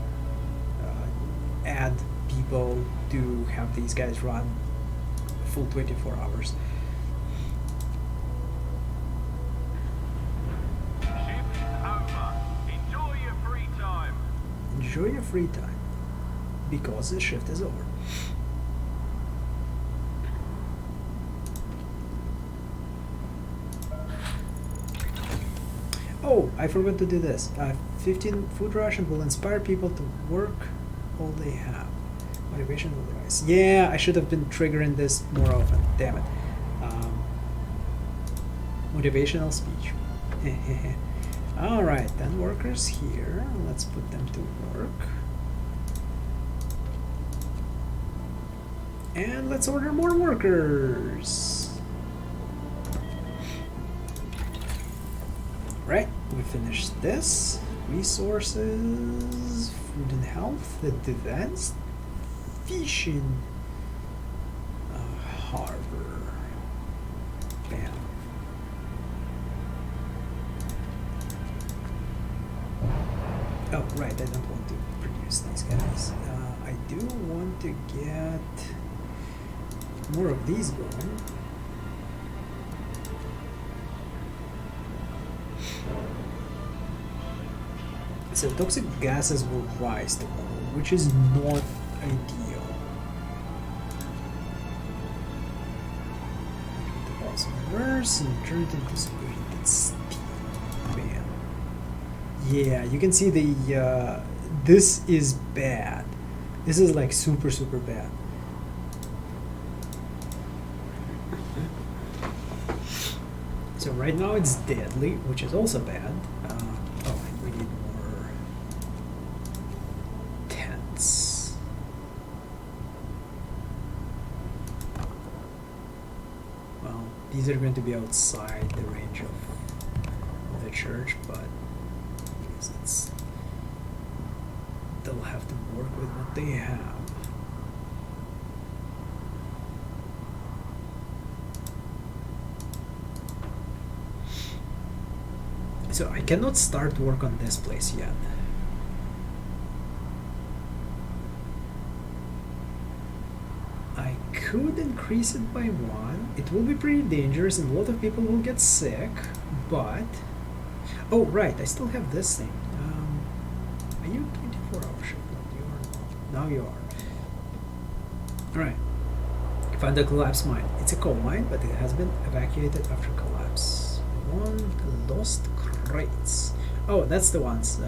Add people to have these guys run full 24 hours. Shift over. Enjoy your free time. Enjoy your free time, because the shift is over. Oh, I forgot to do this. 15 food ration will inspire people to work all they have. Motivation will rise. Yeah, I should have been triggering this more often. Damn it. Motivational speech. Alright, then workers here. Let's put them to work. And let's order more workers. Right, we finished this. Resources, food and health, the defense, fishing, harbor. Bam. Oh, right, I don't want to produce these guys. I do want to get more of these going. So toxic gases will rise tomorrow, which is not ideal. Nurse and turn it into superheated steam. Bam. Yeah, you can see the this is bad. This is like super bad. So right now it's deadly, which is also bad. Oh, and we need more tents. Well, these are going to be outside the range of the church, but I guess it's, they'll have to work with what they have. So I cannot start work on this place yet. I could increase it by 1. It will be pretty dangerous and a lot of people will get sick, but... Oh, right, I still have this thing. Are you 24-hour shift? No, you are not. Now you are. Alright. Find the collapsed mine. It's a coal mine, but it has been evacuated after collapse. 1 lost crates. Oh, that's the ones.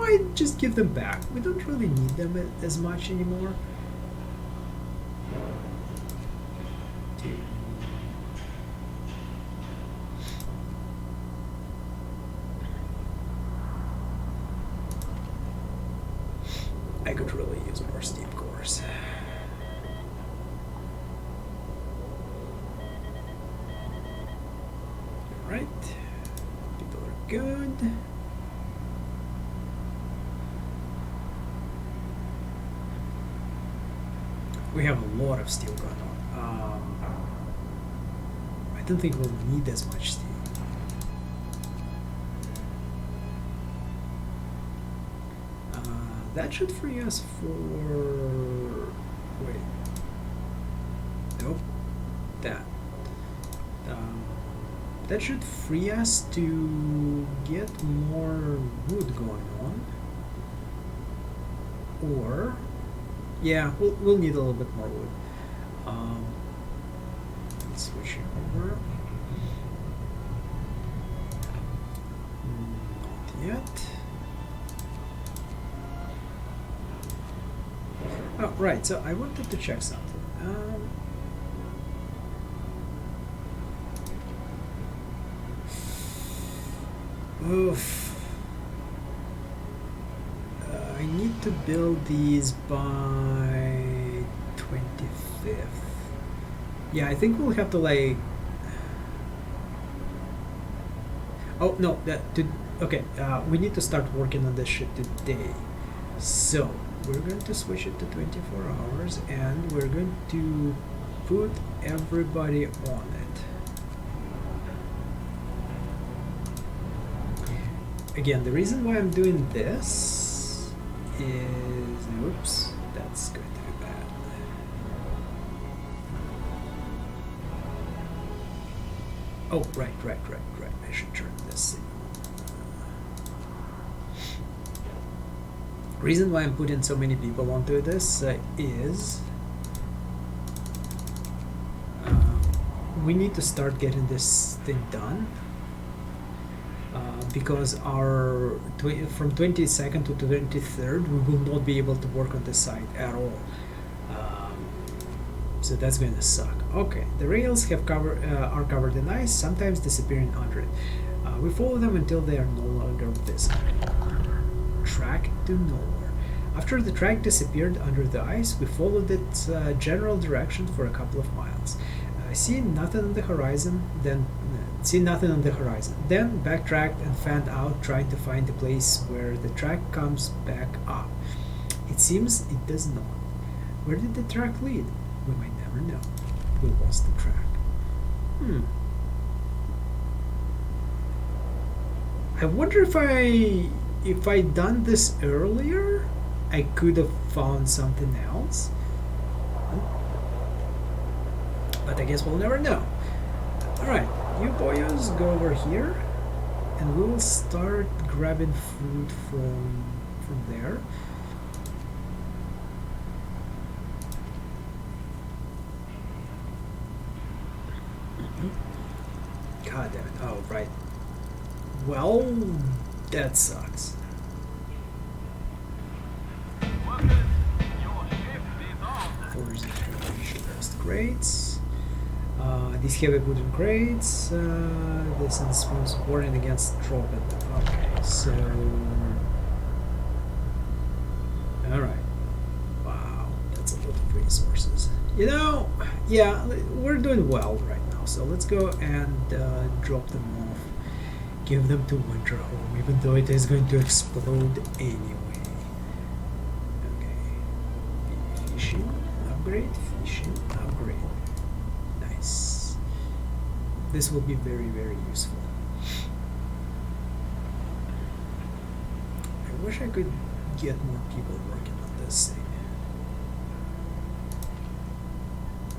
might just give them back. We don't really need them as much anymore. I could really use more steam cores. Alright. People are good. We have a lot of steel going on. I don't think we'll need as much steel. That should free us for... wait. Nope. That. That should free us to get more wood going on. Or... yeah, we'll need a little bit more wood. Let's switch it over. Not yet. Oh, right, so I wanted to check something. Oof. I need to build these by 25th. Yeah, I think we'll have to like... oh, no, okay, we need to start working on this shit today. So, we're going to switch it to 24 hours and we're going to put everybody on it. Again, the reason why I'm doing this is... oops, that's going to be bad. Oh, right. I should turn this thing. Reason why I'm putting so many people onto this is we need to start getting this thing done because our from 22nd to 23rd we will not be able to work on this site at all. So that's going to suck. Okay, the rails have are covered in ice, sometimes disappearing under it. We follow them until they are no longer visible. Track to nowhere. After the track disappeared under the ice, we followed its general direction for a couple of miles. See nothing on the horizon, then backtracked and fanned out, trying to find the place where the track comes back up. It seems it does not. Where did the track lead? We might never know. We lost the track. I wonder if I'd done this earlier, I could have found something else. But I guess we'll never know. Alright, you boyos go over here and we will start grabbing food from there. God damn it. Oh, right. Well, that sucks. Force the crates. These heavy wooden crates. This is warning against dropping them. Okay, so. Alright. Wow, that's a lot of resources. You know, yeah, we're doing well right now, so let's go and drop them off. Give them to Winter Home, even though it is going to explode anyway. Okay. Fishing upgrade, fishing upgrade. Nice. This will be very, very useful. I wish I could get more people working on this thing.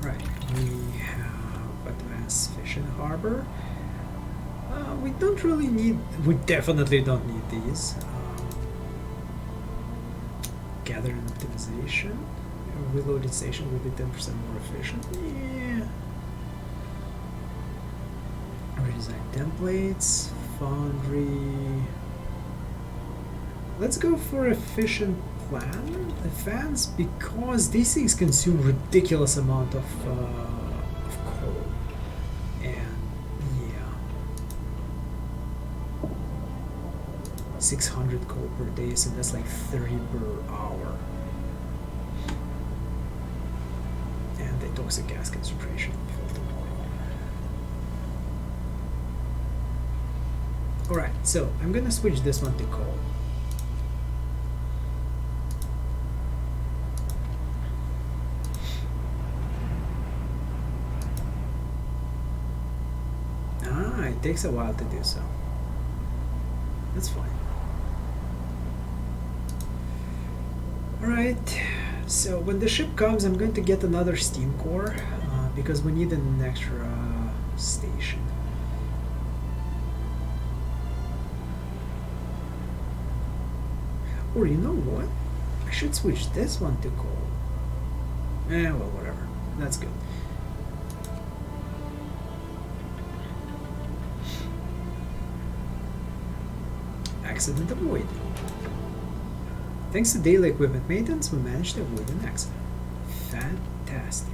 Right, we have advanced fishing harbor. We don't really need, we definitely don't need these. Gathering optimization. A reloaded station will be 10% more efficient. Yeah. Redesign templates. Foundry. Let's go for efficient plan fans because these things consume ridiculous amount of coal, and yeah, 600 coal per day, so that's like 30 per hour, and the toxic gas concentration. Alright, so I'm gonna switch this one to coal. Ah, it takes a while to do so. That's fine. Alright, so when the ship comes, I'm going to get another steam core because we need an extra station. Or you know what? I should switch this one to coal. Well, whatever. That's good. Accident avoided. Thanks to daily equipment maintenance, we managed to avoid an accident. Fantastic.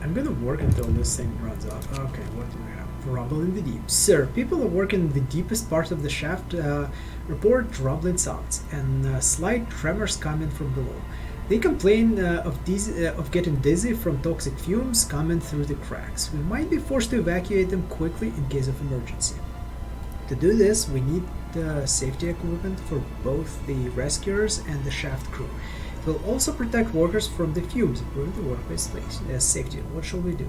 I'm gonna work until this thing runs out. Okay, what do we have? Rumble in the deep. Sir, people are working in the deepest part of the shaft report rumbling sounds and slight tremors coming from below. They complain of getting dizzy from toxic fumes coming through the cracks. We might be forced to evacuate them quickly in case of emergency. To do this, we need safety equipment for both the rescuers and the shaft crew. It will also protect workers from the fumes, improving the workplace safety. What shall we do?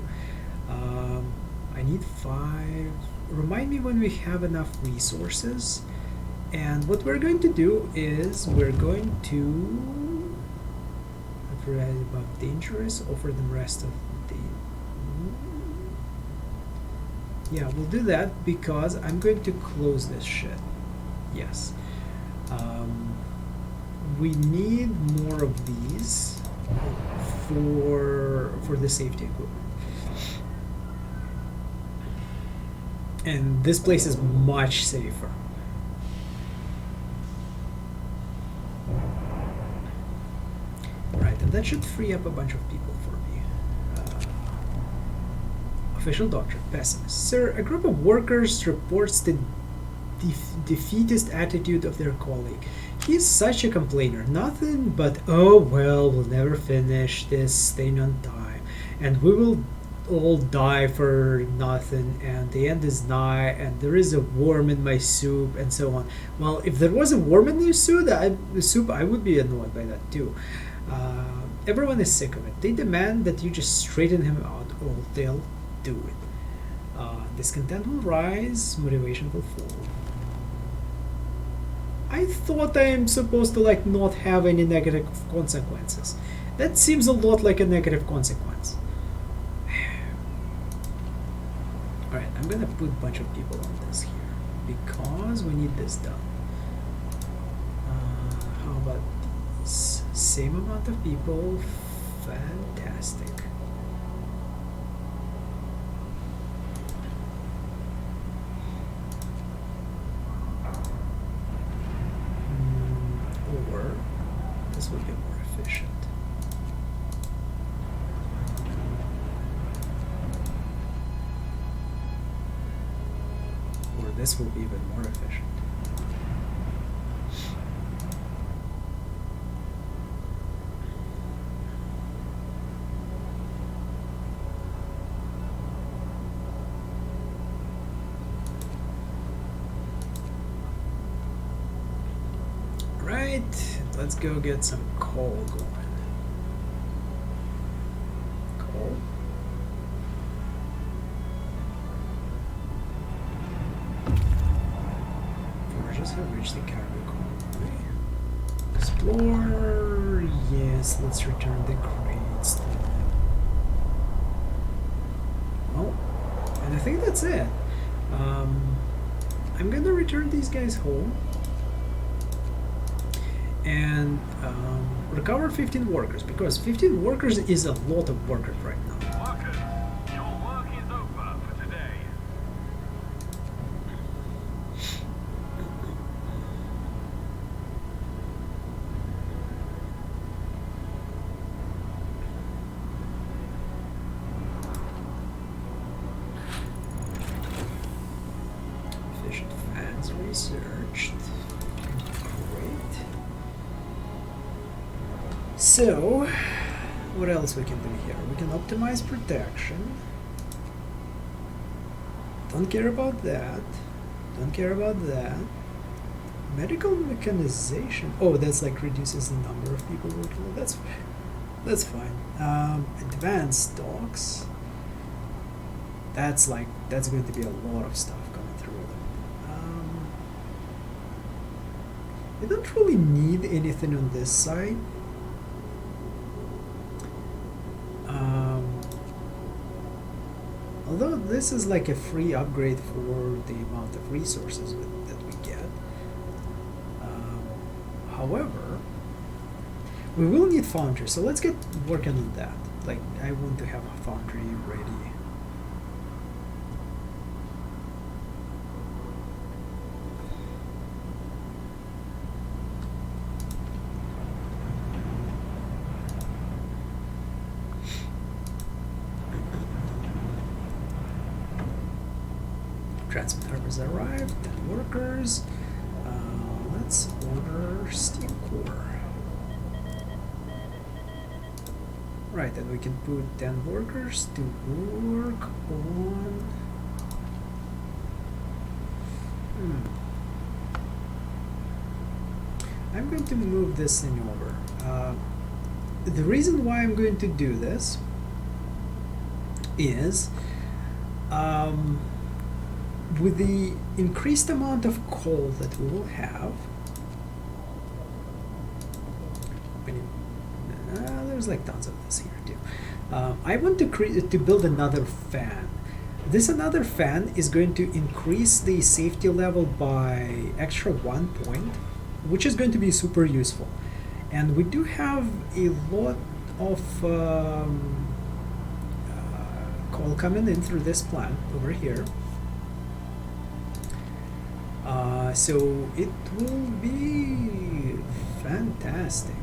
I need 5. Remind me when we have enough resources. And what we're going to do is we're going to about dangerous, offer them rest of the yeah, we'll do that because I'm going to close this shit. Yes. We need more of these for the safety equipment. And this place is much safer. Right, and that should free up a bunch of people for me. Official doctrine, pessimist. Sir, a group of workers reports the defeatist attitude of their colleague. He's such a complainer. Nothing but, oh well, we'll never finish this thing on time. And we will all die for nothing, and the end is nigh, and there is a worm in my soup, and so on. Well, if there was a worm in your soup, I would be annoyed by that too. Everyone is sick of it. They demand that you just straighten him out, or they'll do it. Discontent will rise, motivation will fall. I thought I am supposed to not have any negative consequences. That seems a lot like a negative consequence. Alright, I'm gonna put a bunch of people on this here because we need this done. How about these? Same amount of people. Fantastic. Or this would be more efficient. Or this will be even more efficient. Right, let's go get some coal going. Coal? Forges have reached the cargo convoy. Explore. Yes, let's return the crates to them. Oh, and I think that's it. I'm gonna return these guys home. And recover 15 workers, because 15 workers is a lot of workers right now. Workers, your work researched. Great. So, what else we can do here? We can optimize protection. Don't care about that. Don't care about that. Medical mechanization. Oh, that's like reduces the number of people working. That's fine. Advanced stocks. That's going to be a lot of stuff coming through them. I don't really need anything on this side. Although this is like a free upgrade for the amount of resources that we get. However, we will need foundry, so let's get working on that. Like, I want to have a foundry ready. Transmitter has arrived, 10 workers. Let's order steel core. Right, and we can put 10 workers to work on... I'm going to move this thing over. The reason why I'm going to do this is with the increased amount of coal that we will have, there's like tons of this here too. I want to build another fan. This another fan is going to increase the safety level by extra 1 point, which is going to be super useful. And we do have a lot of coal coming in through this plant over here. So it will be fantastic.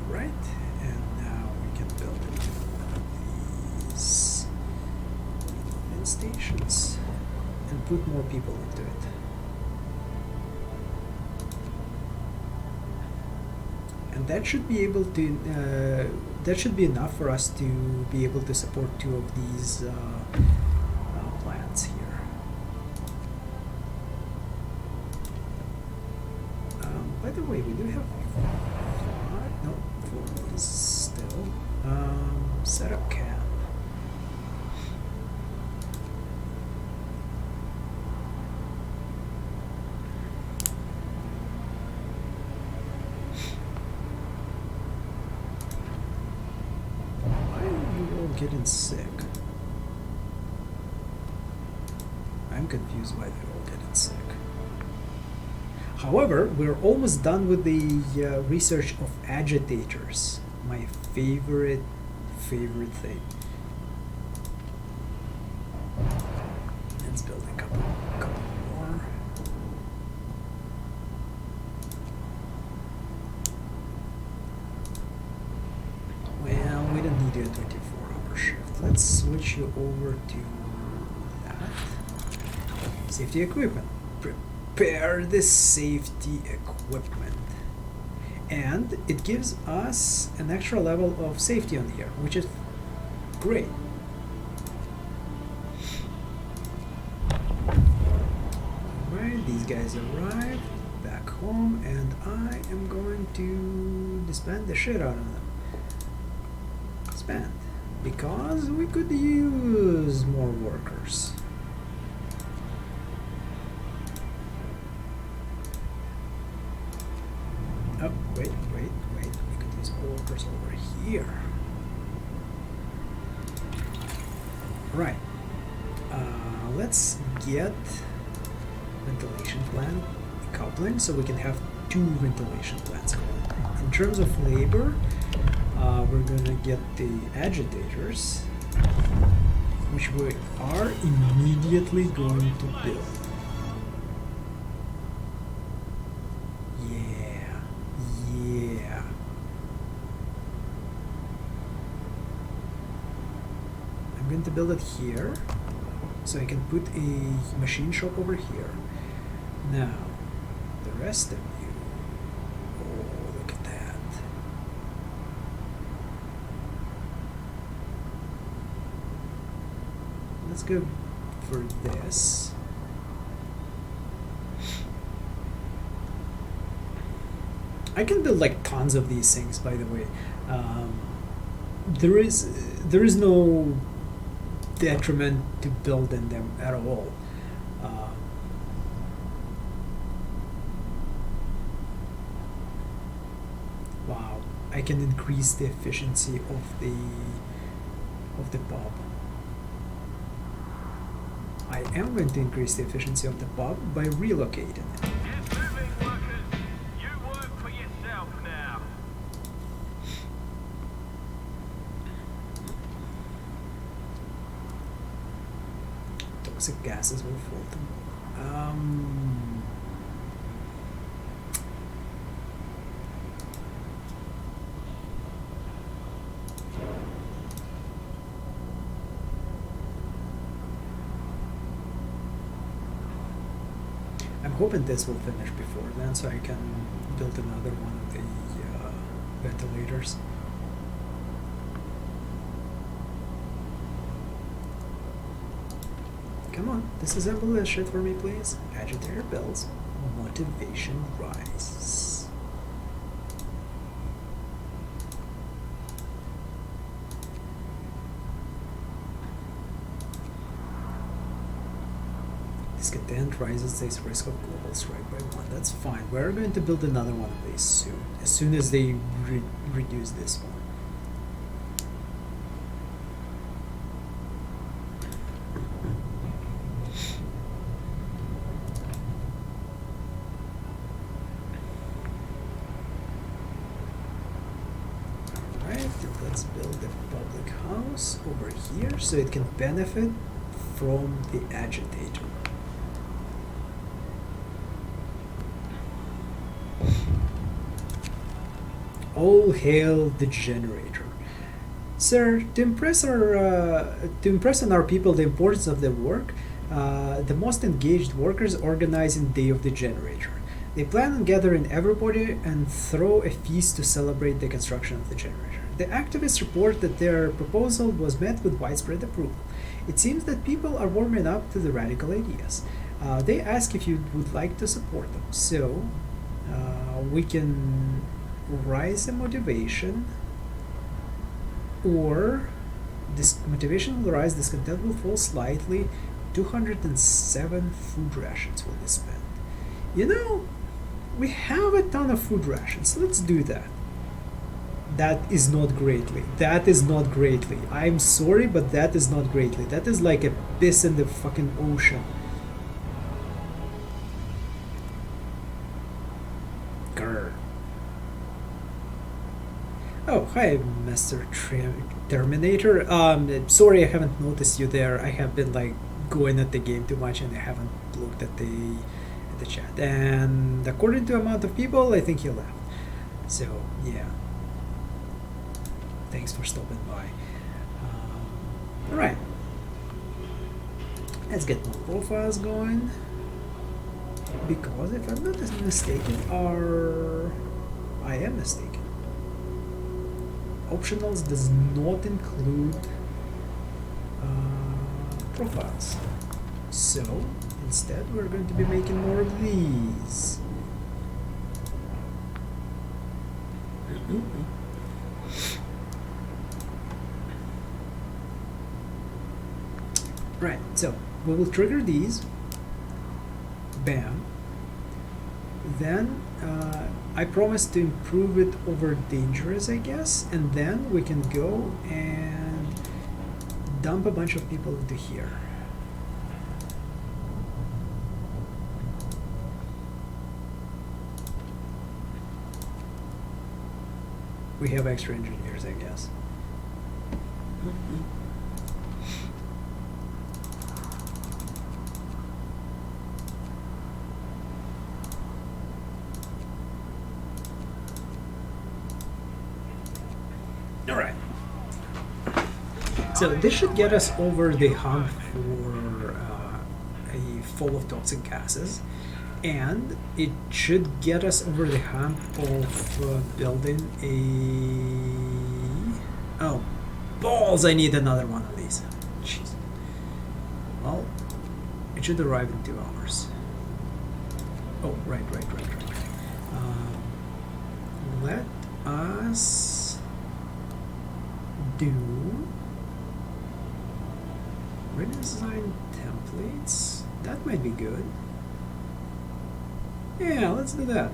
Right, and now we can build these stations and put more people into it. And that should be able to, that should be enough for us to be able to support 2 of these plants here. By the way, we do have 4 of these still. Setup can. Getting sick. I'm confused why they're all getting sick. However, we're almost done with the research of agitators. My favorite thing. Let's build a couple more. Well, we don't need you at 24-hour shift. Let's switch you over to that. Safety equipment. Prepare the safety equipment. And it gives us an extra level of safety on here, which is great. Alright, these guys arrived back home, and I am going to disband the shit out of them. Disband. Because we could use more workers. Oh, wait. We could use more workers over here. Right. Let's get ventilation plant coupling so we can have 2 ventilation plants going. In terms of labor, we're gonna get the agitators, which we are immediately going to build. build it here, so I can put a machine shop over here. Now, the rest of you. Oh, look at that. Let's go for this. I can build like tons of these things, by the way. There is no detriment to building them at all. Wow, I can increase the efficiency of the pub. I am going to increase the efficiency of the pub by relocating it. Get moving, workers. You work for yourself now. Toxic gases will fall to I'm hoping this will finish before then, so I can build another one of the ventilators. Come on, disassemble this shit for me, please. Agitator bells, motivation rises. Discontent rises this risk of global strike by 1. That's fine. We're going to build another one of these soon. As soon as they reduce this one. Alright, let's build a public house over here so it can benefit from the agitator. All hail the generator. Sir, to impress on our people the importance of their work, the most engaged workers organize in Day of the Generator. They plan on gathering everybody and throw a feast to celebrate the construction of the generator. The activists report that their proposal was met with widespread approval. It seems that people are warming up to the radical ideas. They ask if you would like to support them. So, we can rise the motivation, or this motivation will rise, discontent will fall slightly. 207 food rations will be spent. You know, we have a ton of food rations. Let's do that. That is not greatly. That is not greatly. I'm sorry, but that is not greatly. That is like a piss in the fucking ocean. Grr. Oh, hi, Master Terminator. Sorry I haven't noticed you there. I have been like going at the game too much and I haven't looked at the chat. And according to amount of people, I think he left. So yeah. Thanks for stopping by. Alright. Let's get more profiles going. Because if I'm not mistaken, I am mistaken. Optionals does not include profiles. So instead we're going to be making more of these. Right, so we will trigger these. Bam. Then I promise to improve it over dangerous, I guess, and then we can go and dump a bunch of people into here. We have extra engineers, I guess. So this should get us over the hump for a fall of toxic gases, and it should get us over the hump of building a... Oh, balls! I need another one of these. Jeez. Well, it should arrive in 2 hours. Oh, right. Let us do redesign templates. That might be good. Yeah, let's do that.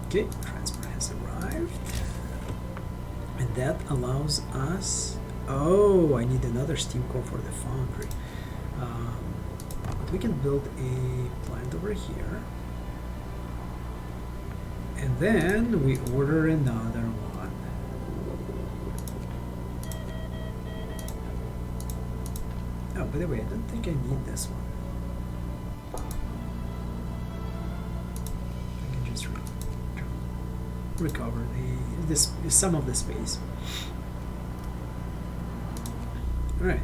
Okay, transport has arrived. And that allows us... Oh, I need another steam core for the foundry. But we can build a plant over here. And then we order another one. Oh, by the way, I don't think I need this one. Recover some of the space. All right.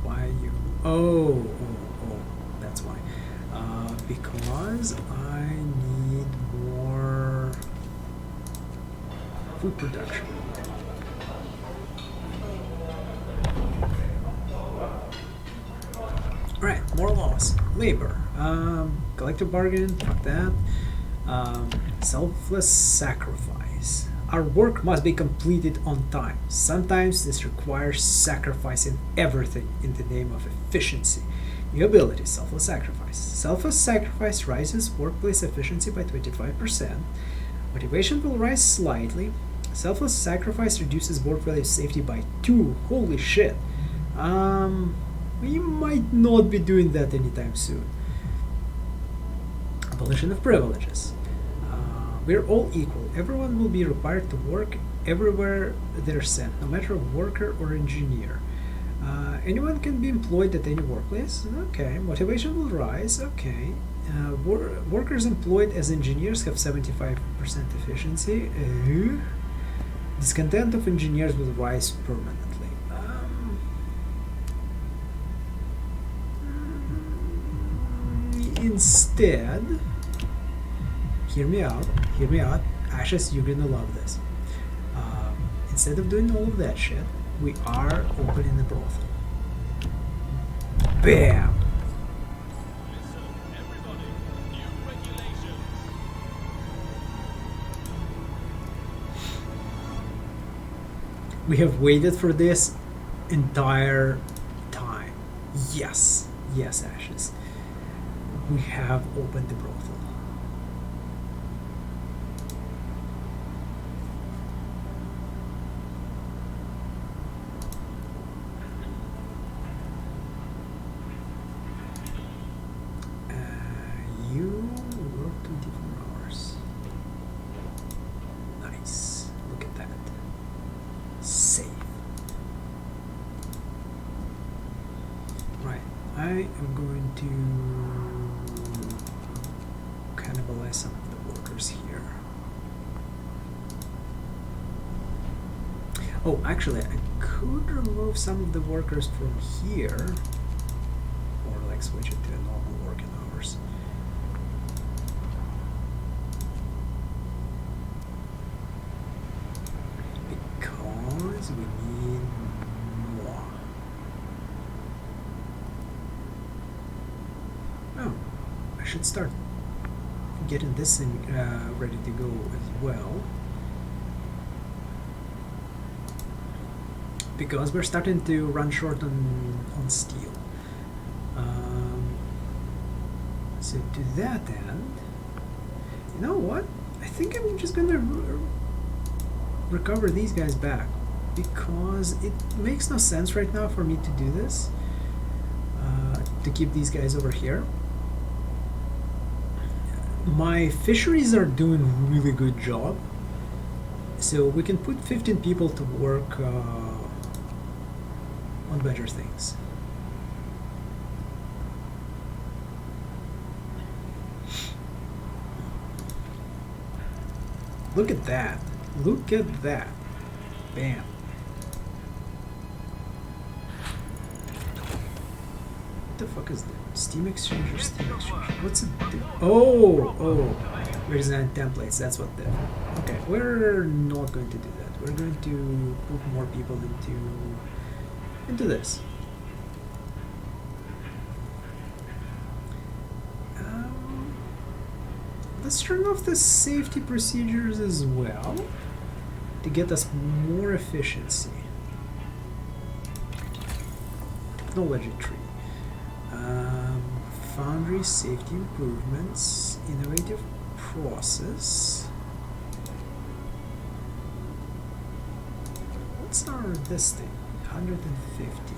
Why you? Oh, that's why. Because I need more food production. All right, more laws. Labor. Collective bargain. Fuck that. Selfless sacrifice. Our work must be completed on time. Sometimes this requires sacrificing everything in the name of efficiency. New ability, selfless sacrifice. Selfless sacrifice rises workplace efficiency by 25%. Motivation will rise slightly. Selfless sacrifice reduces workplace safety by 2. Holy shit. We might not be doing that anytime soon. Abolition of privileges. We're all equal. Everyone will be required to work everywhere they're sent, no matter worker or engineer. Anyone can be employed at any workplace. Okay. Motivation will rise. Okay. Workers employed as engineers have 75% efficiency. Discontent of engineers will rise permanently. Instead, hear me out, Ashes, you're gonna love this. Instead of doing all of that shit, we are opening the brothel. Bam! Listen, everybody, new regulations. We have waited for this entire time. Yes, Ashes. We have opened the brothel. You work 24 hours. Nice. Look at that. Safe. Right. I am going to cannibalize some of the workers here. Oh, actually, I could remove some of the workers from here, or like switch it to a normal working hours. Because we need more. Oh, I should start getting this thing ready to go as well. Because we're starting to run short on steel. So to that end, you know what? I think I'm just gonna recover these guys back, because it makes no sense right now for me to do this, to keep these guys over here. My fisheries are doing a really good job, so we can put 15 people to work on better things. Look at that. Look at that. Bam. What the fuck is that? Steam exchanger, steam exchanger. What's it do? Oh, redesign templates. That's what the. Okay, we're not going to do that. We're going to put more people into this. Let's turn off the safety procedures as well to get us more efficiency. Technology tree. Foundry safety improvements, innovative process. What's our this thing? 150.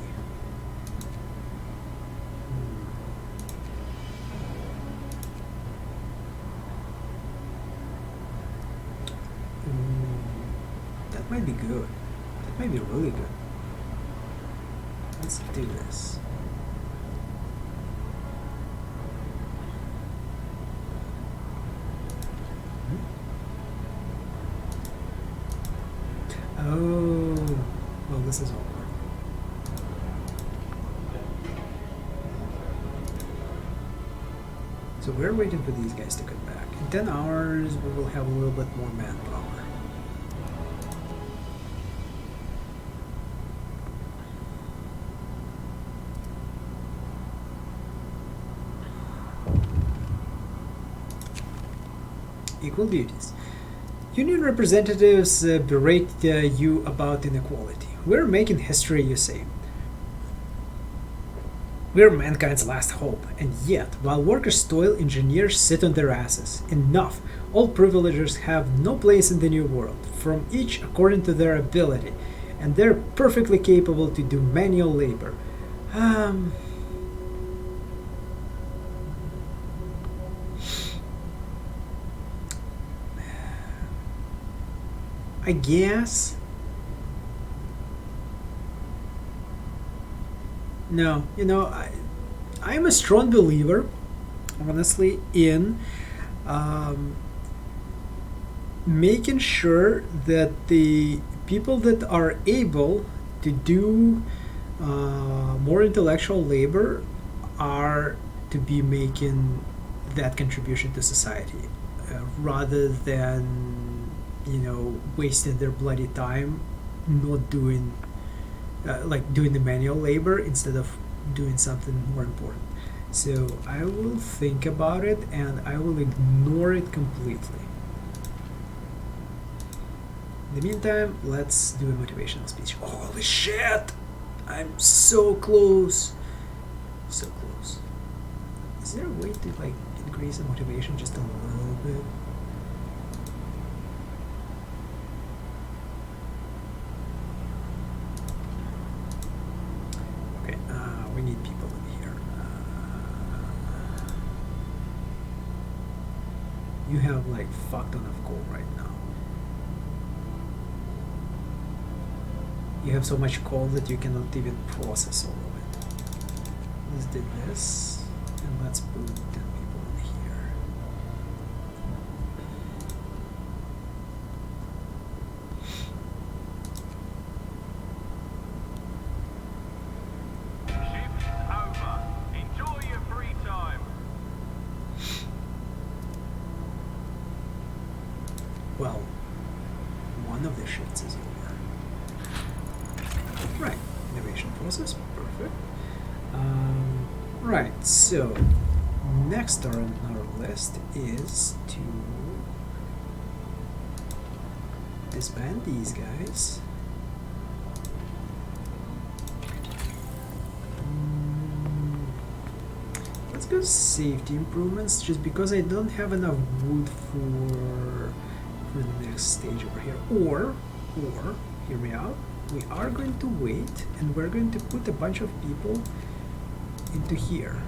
That might be good. That might be really good. Let's do this. Oh, well, this is over. So we're waiting for these guys to come back. In 10 hours, we will have a little bit more manpower. Equal duties. Union representatives berate you about inequality. We're making history, you say. We're mankind's last hope, and yet, while workers toil, engineers sit on their asses. Enough! All privilegers have no place in the new world, from each according to their ability, and they're perfectly capable to do manual labor. I guess. No, you know, I'm a strong believer, honestly, in making sure that the people that are able to do more intellectual labor are to be making that contribution to society, rather than, you know, wasting their bloody time not doing like doing the manual labor instead of doing something more important. So I will think about it and I will ignore it completely. In the meantime, let's do a motivational speech. Holy shit! I'm so close. So close. Is there a way to like increase the motivation just a little bit? We need people in here. You have like fuck ton of coal right now. You have so much coal that you cannot even process all of it. Let's do this, and let's put 10 people in here. Well, one of the shits is over. Right, innovation process, perfect. Right, so next on our list is to disband these guys. Let's go safety improvements, just because I don't have enough wood for the next stage over here. Or, hear me out, we are going to wait and we're going to put a bunch of people into here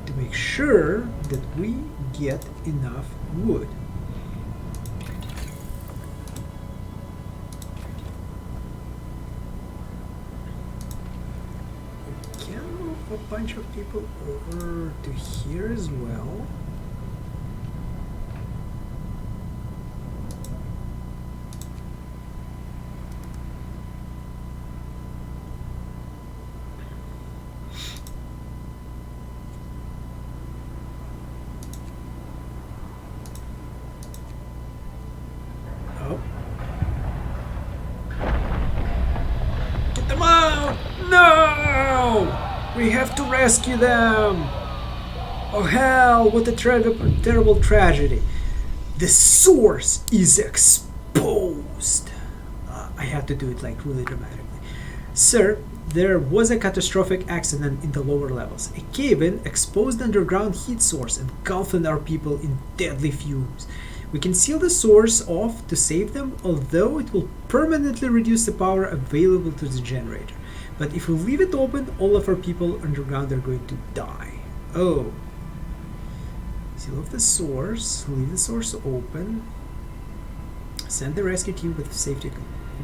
to make sure that we get enough wood. We can move a bunch of people over to here as well. have to rescue them! Oh hell, what a terrible tragedy. The source is exposed. I have to do it like really dramatically. Sir, there was a catastrophic accident in the lower levels. A cave-in exposed underground heat source engulfing our people in deadly fumes. We can seal the source off to save them, although it will permanently reduce the power available to the generator. But if we leave it open, all of our people underground are going to die. Oh. Seal off the source, leave the source open, send the rescue team with safety.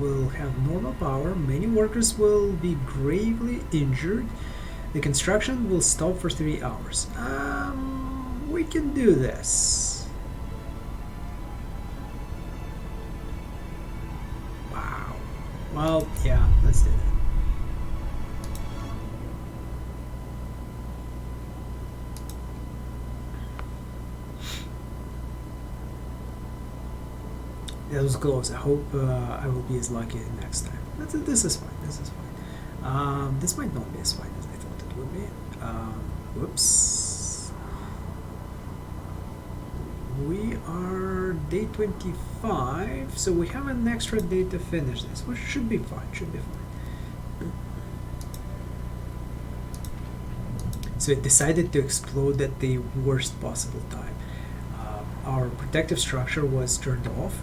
Will have normal power, many workers will be gravely injured, the construction will stop for 3 hours. We can do this. Wow. Well, yeah, let's do that. That was close. I hope I will be as lucky next time. This is fine. This is fine. This might not be as fine as I thought it would be. Whoops. We are day 25, so we have an extra day to finish this, which should be fine. Should be fine. So it decided to explode at the worst possible time. Our protective structure was turned off.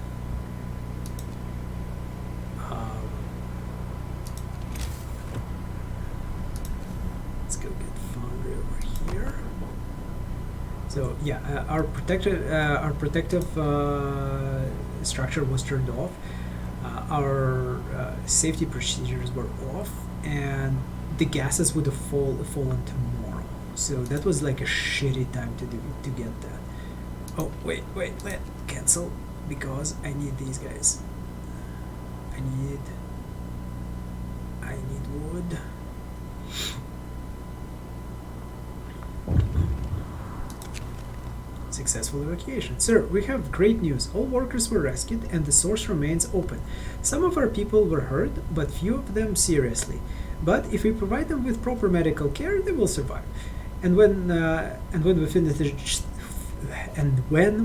So yeah, our protective structure was turned off. Our safety procedures were off, and the gases would have fallen tomorrow. So that was like a shitty time to get that. Oh wait, let cancel because I need these guys. I need wood. Successful evacuation. Sir, we have great news. All workers were rescued and the source remains open. Some of our people were hurt, but few of them seriously. But if we provide them with proper medical care, they will survive. And when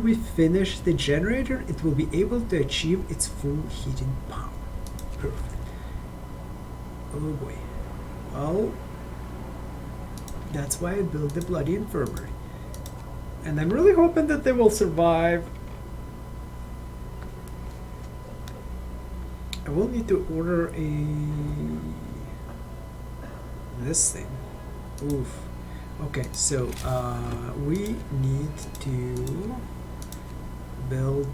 we finish the generator, it will be able to achieve its full heating power. Perfect. Oh boy. Well, that's why I built the bloody infirmary. And I'm really hoping that they will survive. I will need to order this thing. Oof. Okay, so we need to build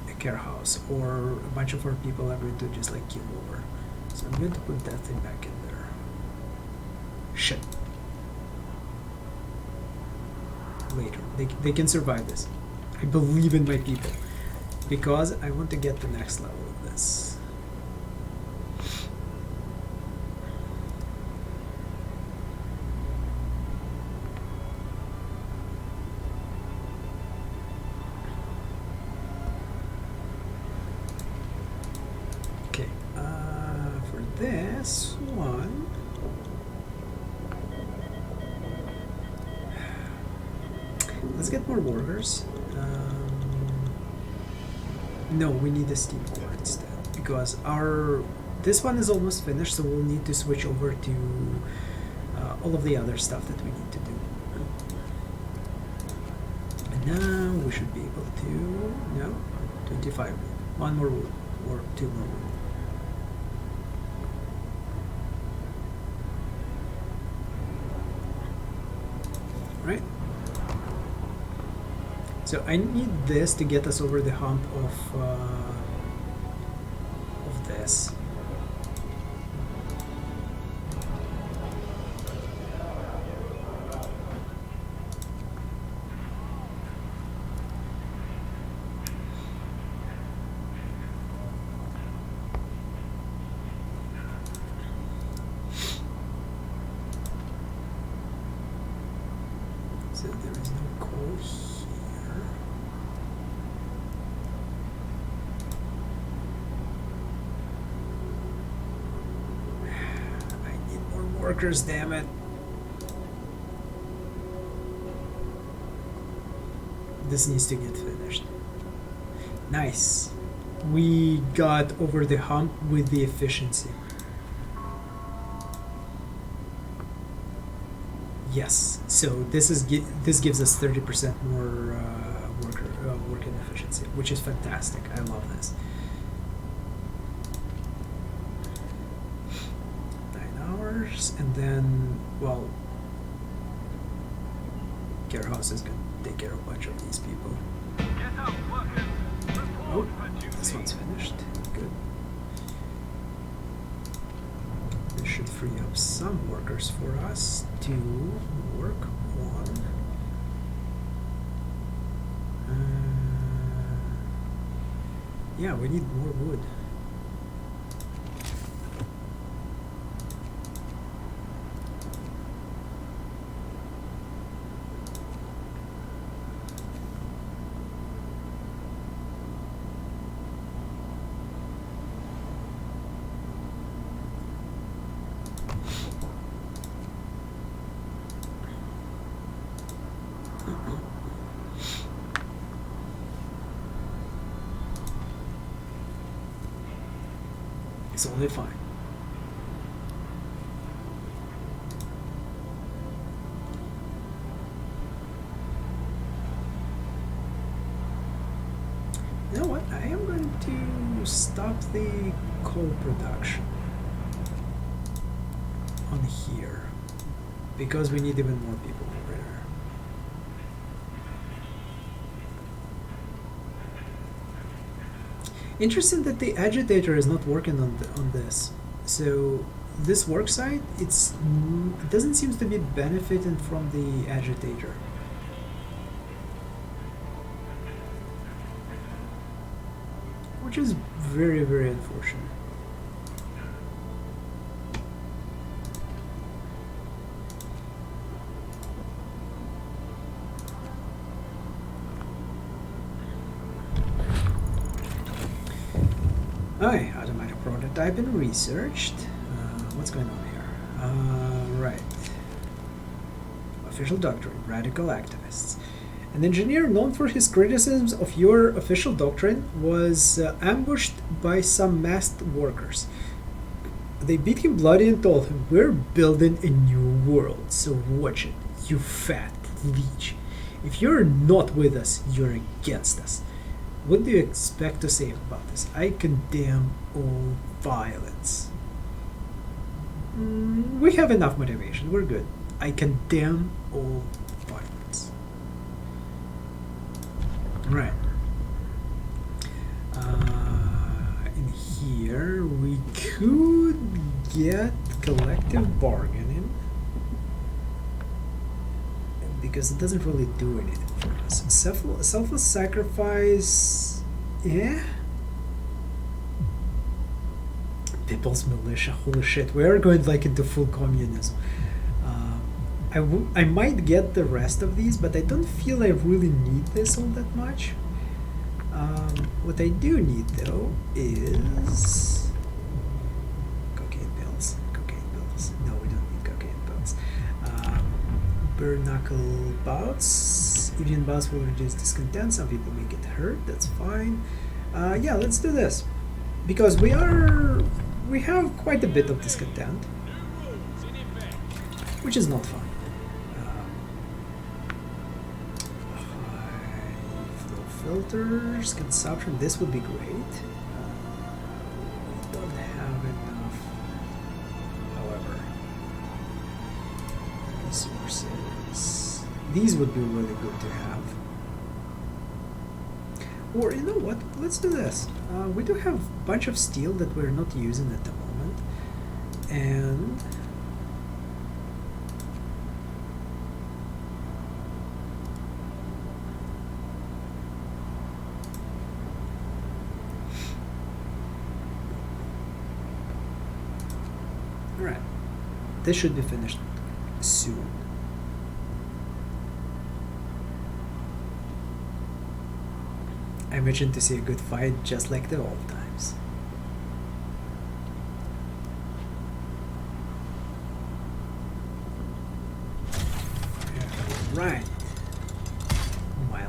a care house, or a bunch of our people are going to just like kill over. So I'm going to put that thing back in there. Shit. Later. They can survive this. I believe in my people. Because I want to get the next level of this. Okay. For this one, let's get more workers. No, we need a steam core instead, because this one is almost finished, so we'll need to switch over to all of the other stuff that we need to do. And now we should be able to, no, 25 wood. One more wood, or 2 more wood. Right? So I need this to get us over the hump of this. So there is no coal here. I need more workers, damn it. This needs to get finished. Nice. We got over the hump with the efficiency. Yes. So this gives us 30% more working efficiency, which is fantastic. I love this. 9 hours, and then, well, Carehouse is gonna take care of a bunch of these people. Get up, workers. Oh, Report for duty. this one's finished. Good. This should free up some workers for us to work on. Yeah, we need more wood. It's only fine. You know what? I am going to stop the coal production on here because we need even more people over there. Interesting that the agitator is not working on this. So this work site, it doesn't seem to be benefiting from the agitator. Which is very, very unfortunate. Okay, automatic prototyping researched. What's going on here? Right. Official doctrine, radical activists. An engineer known for his criticisms of your official doctrine was ambushed by some masked workers. They beat him bloody and told him, "We're building a new world, so watch it, you fat leech. If you're not with us, you're against us." What do you expect to say about this? I condemn all violence. We have enough motivation. We're good. I condemn all violence. Right. In here, we could get collective bargaining because it doesn't really do anything for us. Selfless sacrifice, yeah. People's militia, holy shit, we are going like into full communism. I might get the rest of these, but I don't feel I really need this all that much. What I do need though is cocaine pills. Cocaine pills. No, we don't need cocaine pills. Bare knuckle bouts. Evening bouts will reduce discontent. Some people may get hurt. That's fine. Yeah, let's do this because we have quite a bit of discontent, which is not fun. Filters, consumption, this would be great. We don't have enough, however. Resources. These would be really good to have. Or, you know what, let's do this. We do have a bunch of steel that we're not using at the moment. And right. This should be finished soon. I'm itching to see a good fight just like the old times. Yeah, right.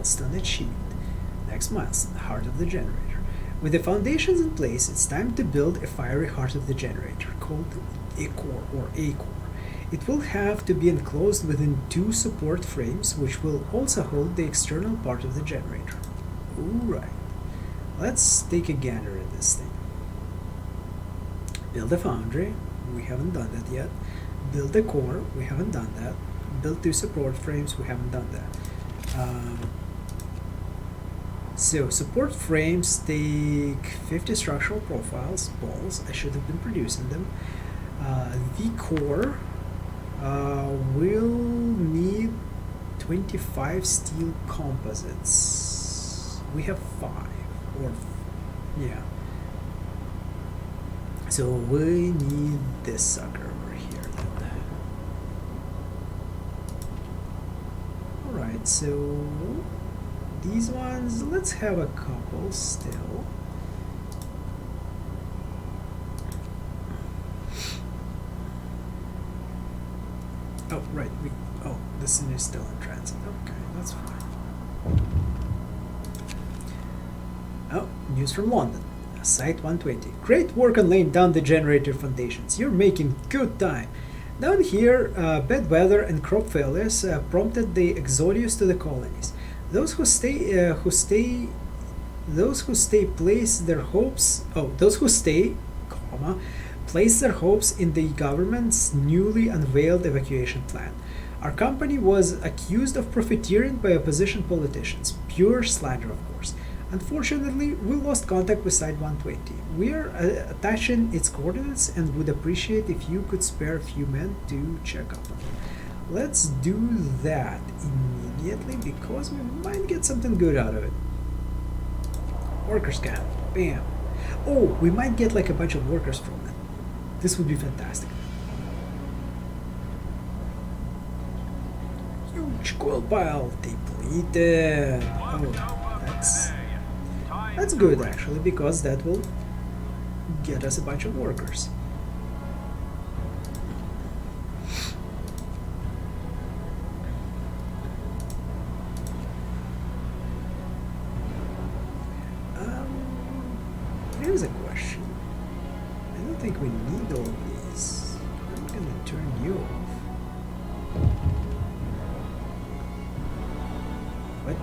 Milestone achieved. Next milestone, Heart of the Generator. With the foundations in place, it's time to build a fiery heart of the generator called a core or a core. It will have to be enclosed within 2 support frames, which will also hold the external part of the generator. Alright, let's take a gander at this thing. Build a foundry, we haven't done that yet. Build a core, we haven't done that. Build 2 support frames, we haven't done that. So support frames take 50 structural profiles, balls. I should have been producing them. The core will need 25 steel composites. We have 5, or yeah. So we need this sucker over here then. Alright, so these ones, let's have a couple still. Oh, right, this thing is still in transit. Okay, that's fine. Oh, news from London. Site 120. Great work on laying down the generator foundations. You're making good time. Down here, bad weather and crop failures prompted the exodus to the colonies. Those who stay, place their hopes. Those who stay, place their hopes in the government's newly unveiled evacuation plan. Our company was accused of profiteering by opposition politicians. Pure slander, of course. Unfortunately, we lost contact with Site 120. We are attaching its coordinates and would appreciate if you could spare a few men to check up on them. Let's do that immediately because we might get something good out of it. Workers camp. Bam. Oh, we might get like a bunch of workers from it. This would be fantastic. Huge coal pile depleted. Oh, that's good actually, because that will get us a bunch of workers. Here's a question. I don't think we need all these. I'm gonna turn you off. What?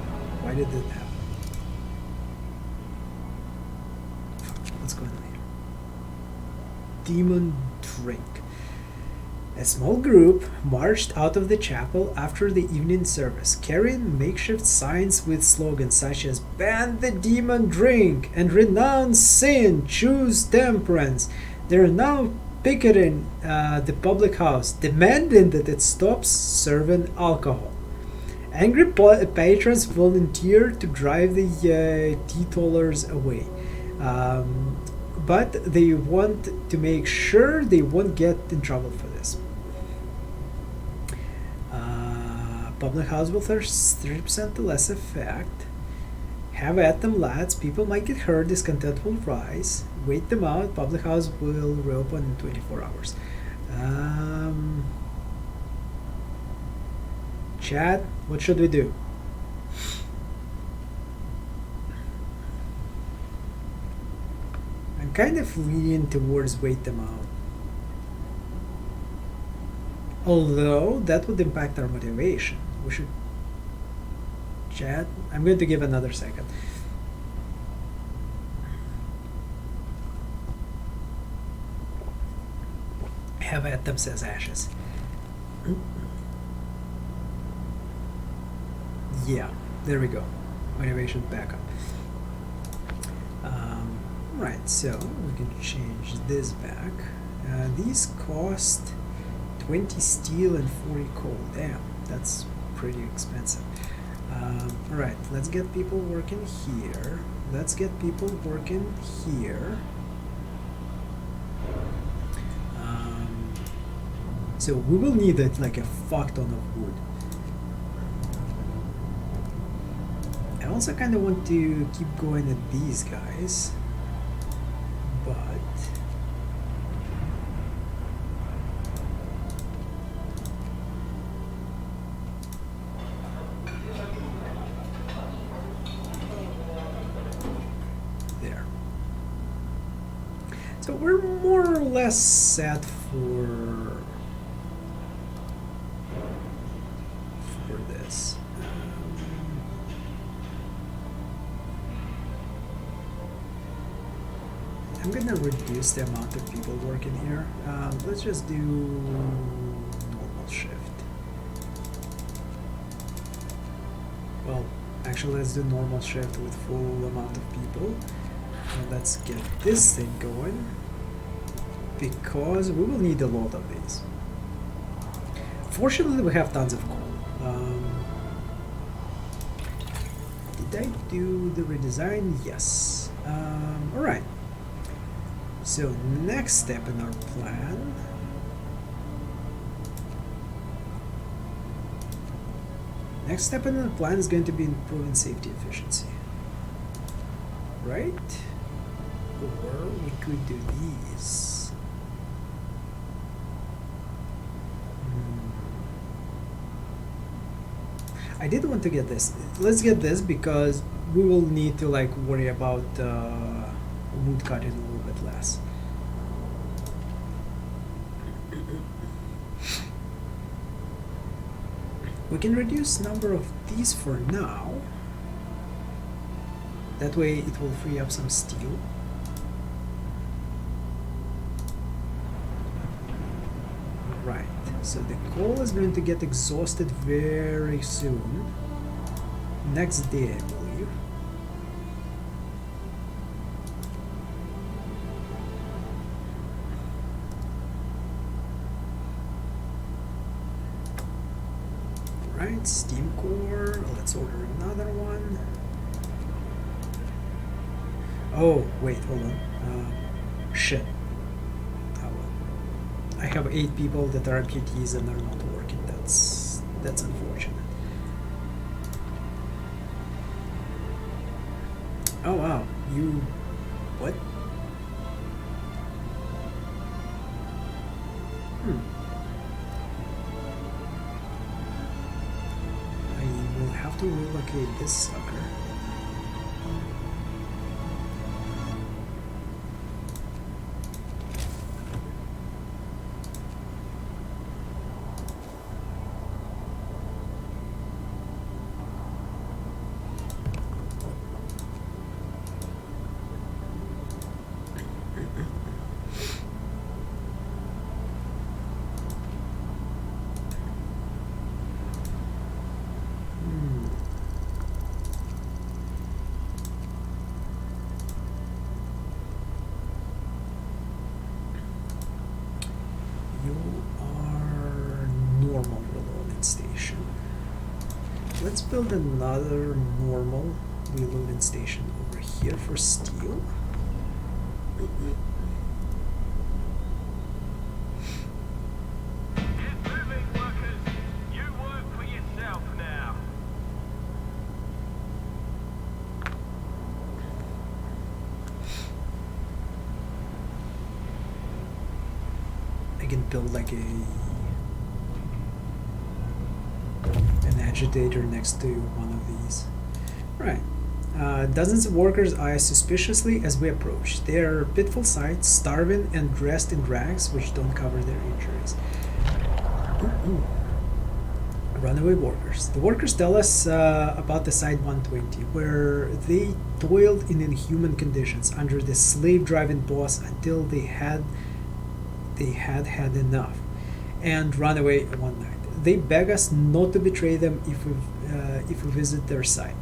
Why did that happen? Let's go in later. Demon Drink. A small group marched out of the chapel after the evening service, carrying makeshift signs with slogans such as "Ban the demon drink" and "Renounce sin, choose temperance." They are now picketing the public house, demanding that it stops serving alcohol. Angry patrons volunteered to drive the teetotalers away. But they want to make sure they won't get in trouble for this. Public house will 30% to less effect. Have at them, lads. People might get hurt. Discontent will rise. Wait them out. Public house will reopen in 24 hours. Chat, what should we do? I'm kind of leaning towards wait them out. Although that would impact our motivation. We should chat. I'm going to give another second. Have at them, says Ashes. Yeah, there we go. Motivation back up. Right, so we can change this back. These cost 20 steel and 40 coal. Damn, that's pretty expensive. Alright, let's get people working here. Let's get people working here. So we will need like a fuck ton of wood. I also kind of want to keep going at these guys, but So we're more or less set for this. I'm gonna reduce the amount of people working here. Let's just do normal shift. Well, actually, let's do normal shift with full amount of people. And let's get this thing going, because we will need a lot of these. Fortunately, we have tons of coal. Did I do the redesign? Yes. Alright. So, next step in our plan. Next step in the plan is going to be improving safety efficiency. Right? Or we could do these. I did want to get this. Let's get this because we will need to like worry about wood cutting a little bit less. We can reduce number of these for now. That way it will free up some steel. Right, so the coal is going to get exhausted very soon. Next day, I believe. Right, steam core. Let's order another one. Oh, wait, hold on. Shit. Oh, well. I have 8 people that are amputees and they're not working. That's unfortunate. Oh wow, you... what? I will have to relocate this sucker. Let's build another normal reloading station over here for steel. Get moving, workers. You work for yourself now. I can build like an agitator next to one of these. Right. Dozens of workers eye us suspiciously as we approach. They are pitiful sights, starving and dressed in rags which don't cover their injuries. Runaway workers. The workers tell us about the Site 120, where they toiled in inhuman conditions under the slave-driving boss until they had enough, and run away one night. They beg us not to betray them if we visit their site.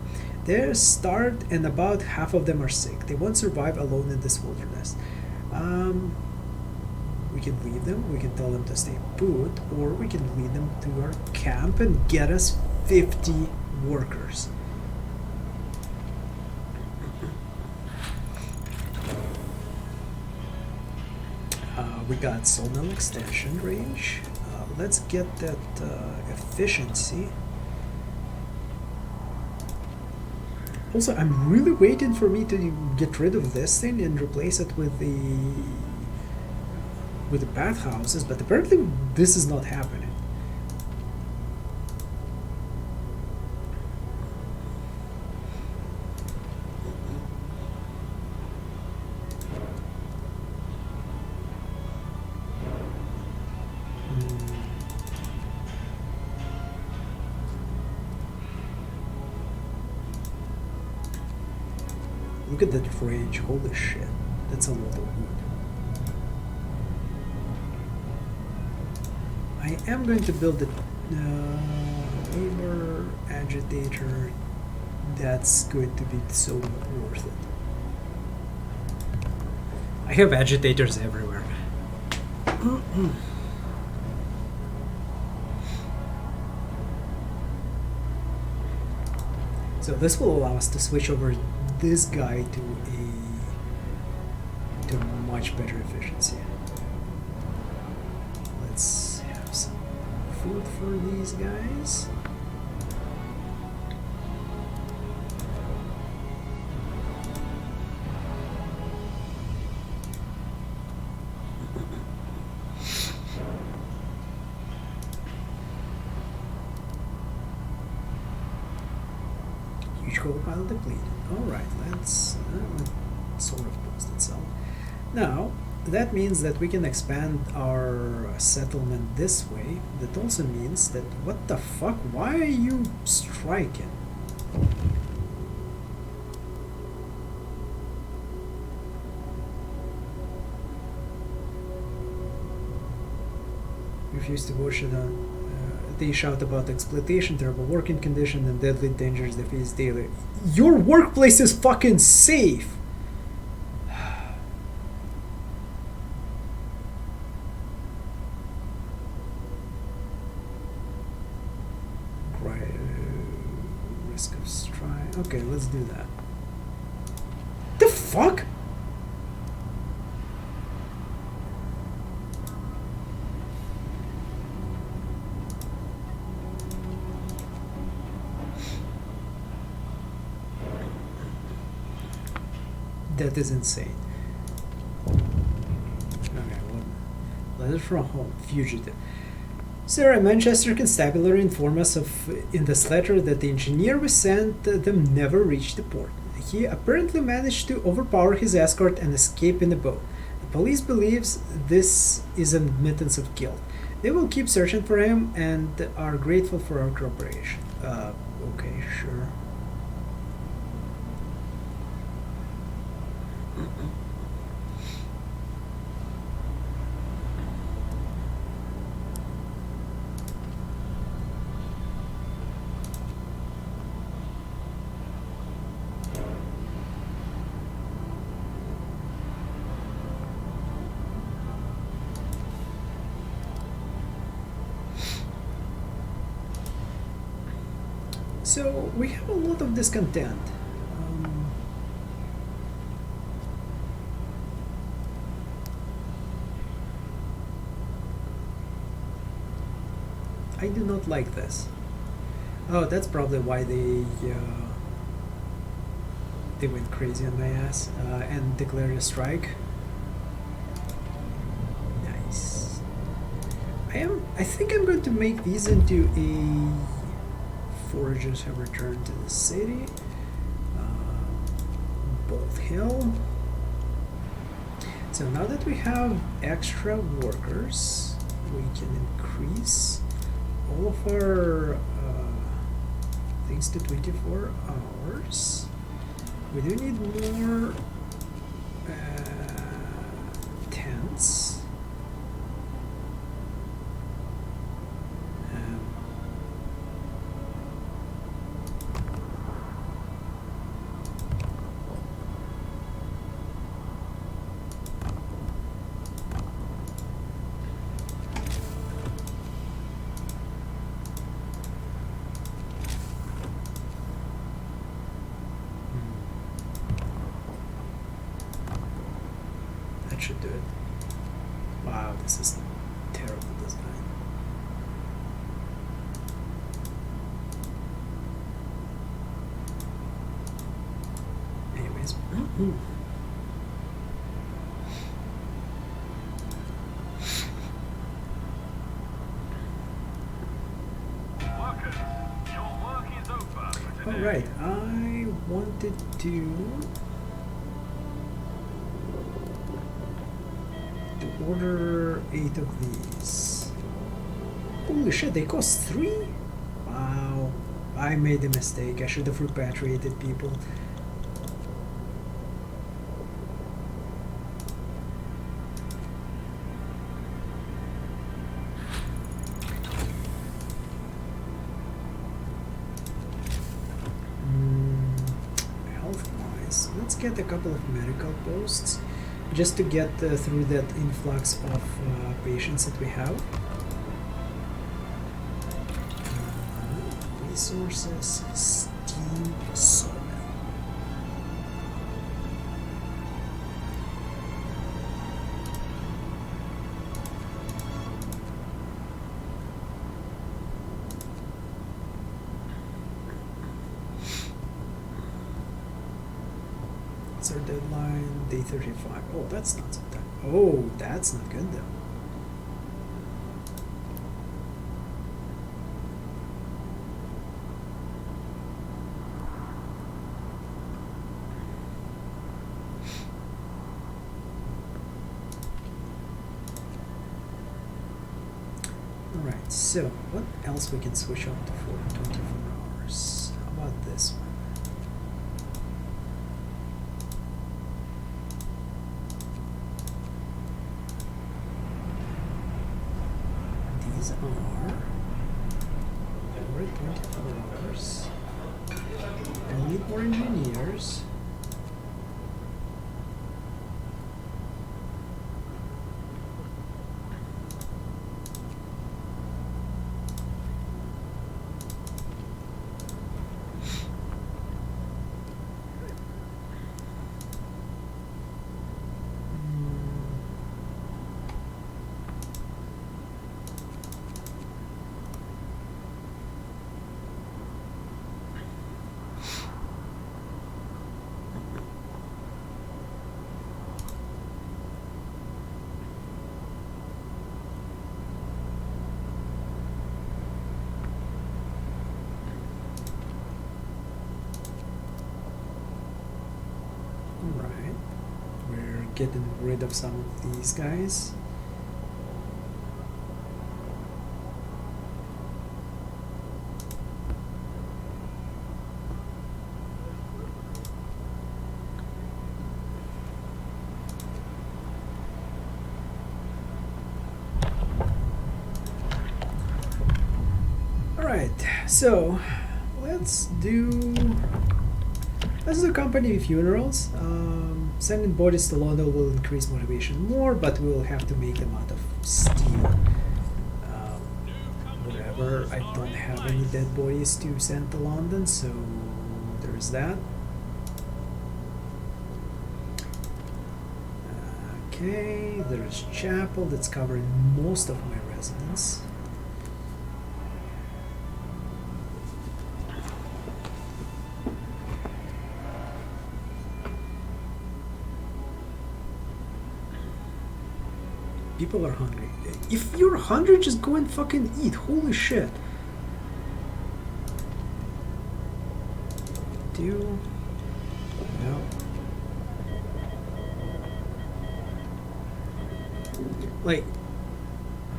They're starved and about half of them are sick. They won't survive alone in this wilderness. We can leave them, we can tell them to stay put, or we can lead them to our camp and get us 50 workers. We got sawmill extension range. Let's get that efficiency. Also, I'm really waiting for me to get rid of this thing and replace it with the bathhouses, but apparently this is not happening. Look at that range, holy shit. That's a lot of wood. I am going to build a labor agitator. That's going to be so worth it. I have agitators everywhere. So this will allow us to switch over this guy to much better efficiency. Let's have some food for these guys. Huge coal pile depleted. Alright, let's sort of post itself. Now, that means that we can expand our settlement this way. That also means that, what the fuck? Why are you striking? Refuse to worship they shout about exploitation, terrible working conditions, and deadly dangers they face daily. Your workplace is fucking safe! Risk of strike. Okay, let's do that. The fuck? That is insane. Okay, letter from home. Fugitive. Sir, a Manchester constabulary informed us in this letter that the engineer we sent them never reached the port. He apparently managed to overpower his escort and escape in a boat. The police believes this is an admittance of guilt. They will keep searching for him and are grateful for our cooperation. Okay, sure. So we have a lot of discontent. I do not like this. Oh, that's probably why they went crazy on my ass and declared a strike. Nice. I think I'm going to make these into a foragers have returned to the city. Both Hill. So now that we have extra workers, we can increase all of our things to 24 hours. We do need more tents. Should do it. Wow, this is terrible design. Anyways. Workers, your work is over for today. Alright, I wanted to order 8 of these. Holy shit, they cost 3? Wow, I made a mistake. I should have repatriated people. get a couple of medical posts just to get through that influx of patients that we have. Resources, steam, sawmill. What's our deadline? Day 35. Oh, that's not so bad. Oh, that's not good though. Alright, so what else we can switch on to for 24 hours? How about this one? These are every 24 hours. I need more engineers. Alright, we're getting rid of some of these guys. Alright, so let's do company funerals. Sending bodies to London will increase motivation more, but we'll have to make them out of steel. Whatever, I don't have any dead bodies to send to London, so there's that. Okay, there's chapel that's covering most of my residence. People are hungry. If you're hungry, just go and fucking eat. Holy shit. No. Like,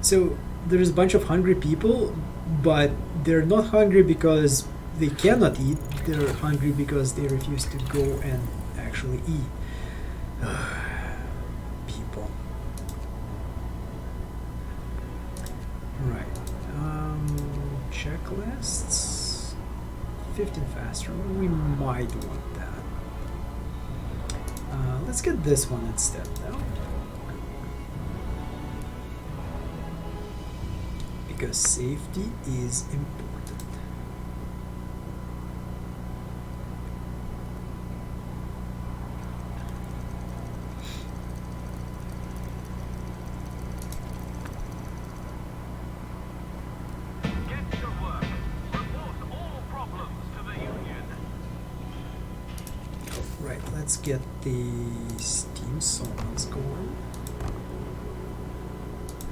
so there's a bunch of hungry people, but they're not hungry because they cannot eat. They're hungry because they refuse to go and actually eat. People. Right. Checklists. 15 faster. We might want that. Let's get this one instead, though. Because safety is important. Let's get the steam saws going.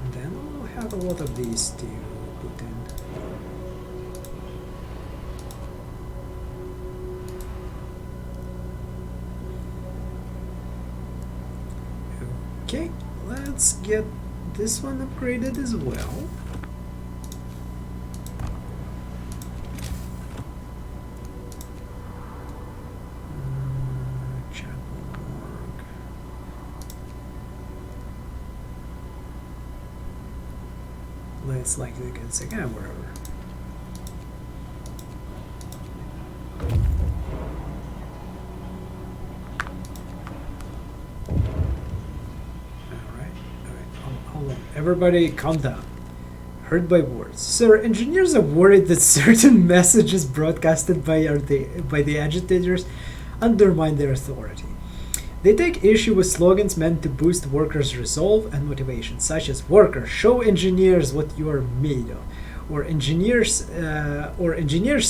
And then we'll have a lot of these to put in. Okay, let's get this one upgraded as well. It's likely they can say, yeah, wherever. Everybody calm down. Heard by words. Sir, engineers are worried that certain messages broadcasted by the agitators undermine their authority. They take issue with slogans meant to boost workers' resolve and motivation, such as "Workers, show engineers what you are made of," or "Engineers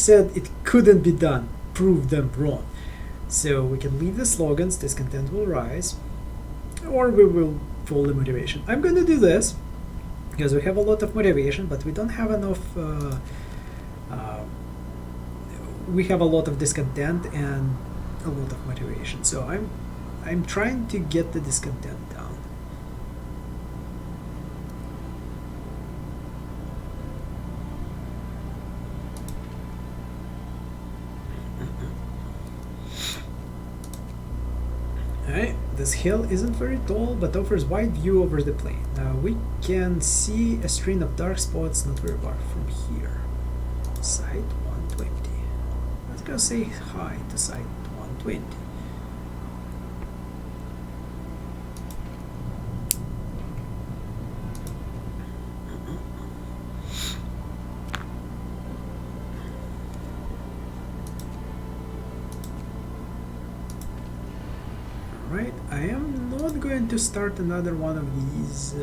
said it couldn't be done. Prove them wrong." So we can leave the slogans. Discontent will rise, or we will pull the motivation. I'm going to do this because we have a lot of motivation, but we don't have enough. We have a lot of discontent and a lot of motivation. So I'm trying to get the discontent down. Alright, this hill isn't very tall but offers wide view over the plain. Now we can see a string of dark spots not very far from here. Site 120. Let's go say hi to site 120. Right, I am not going to start another one of these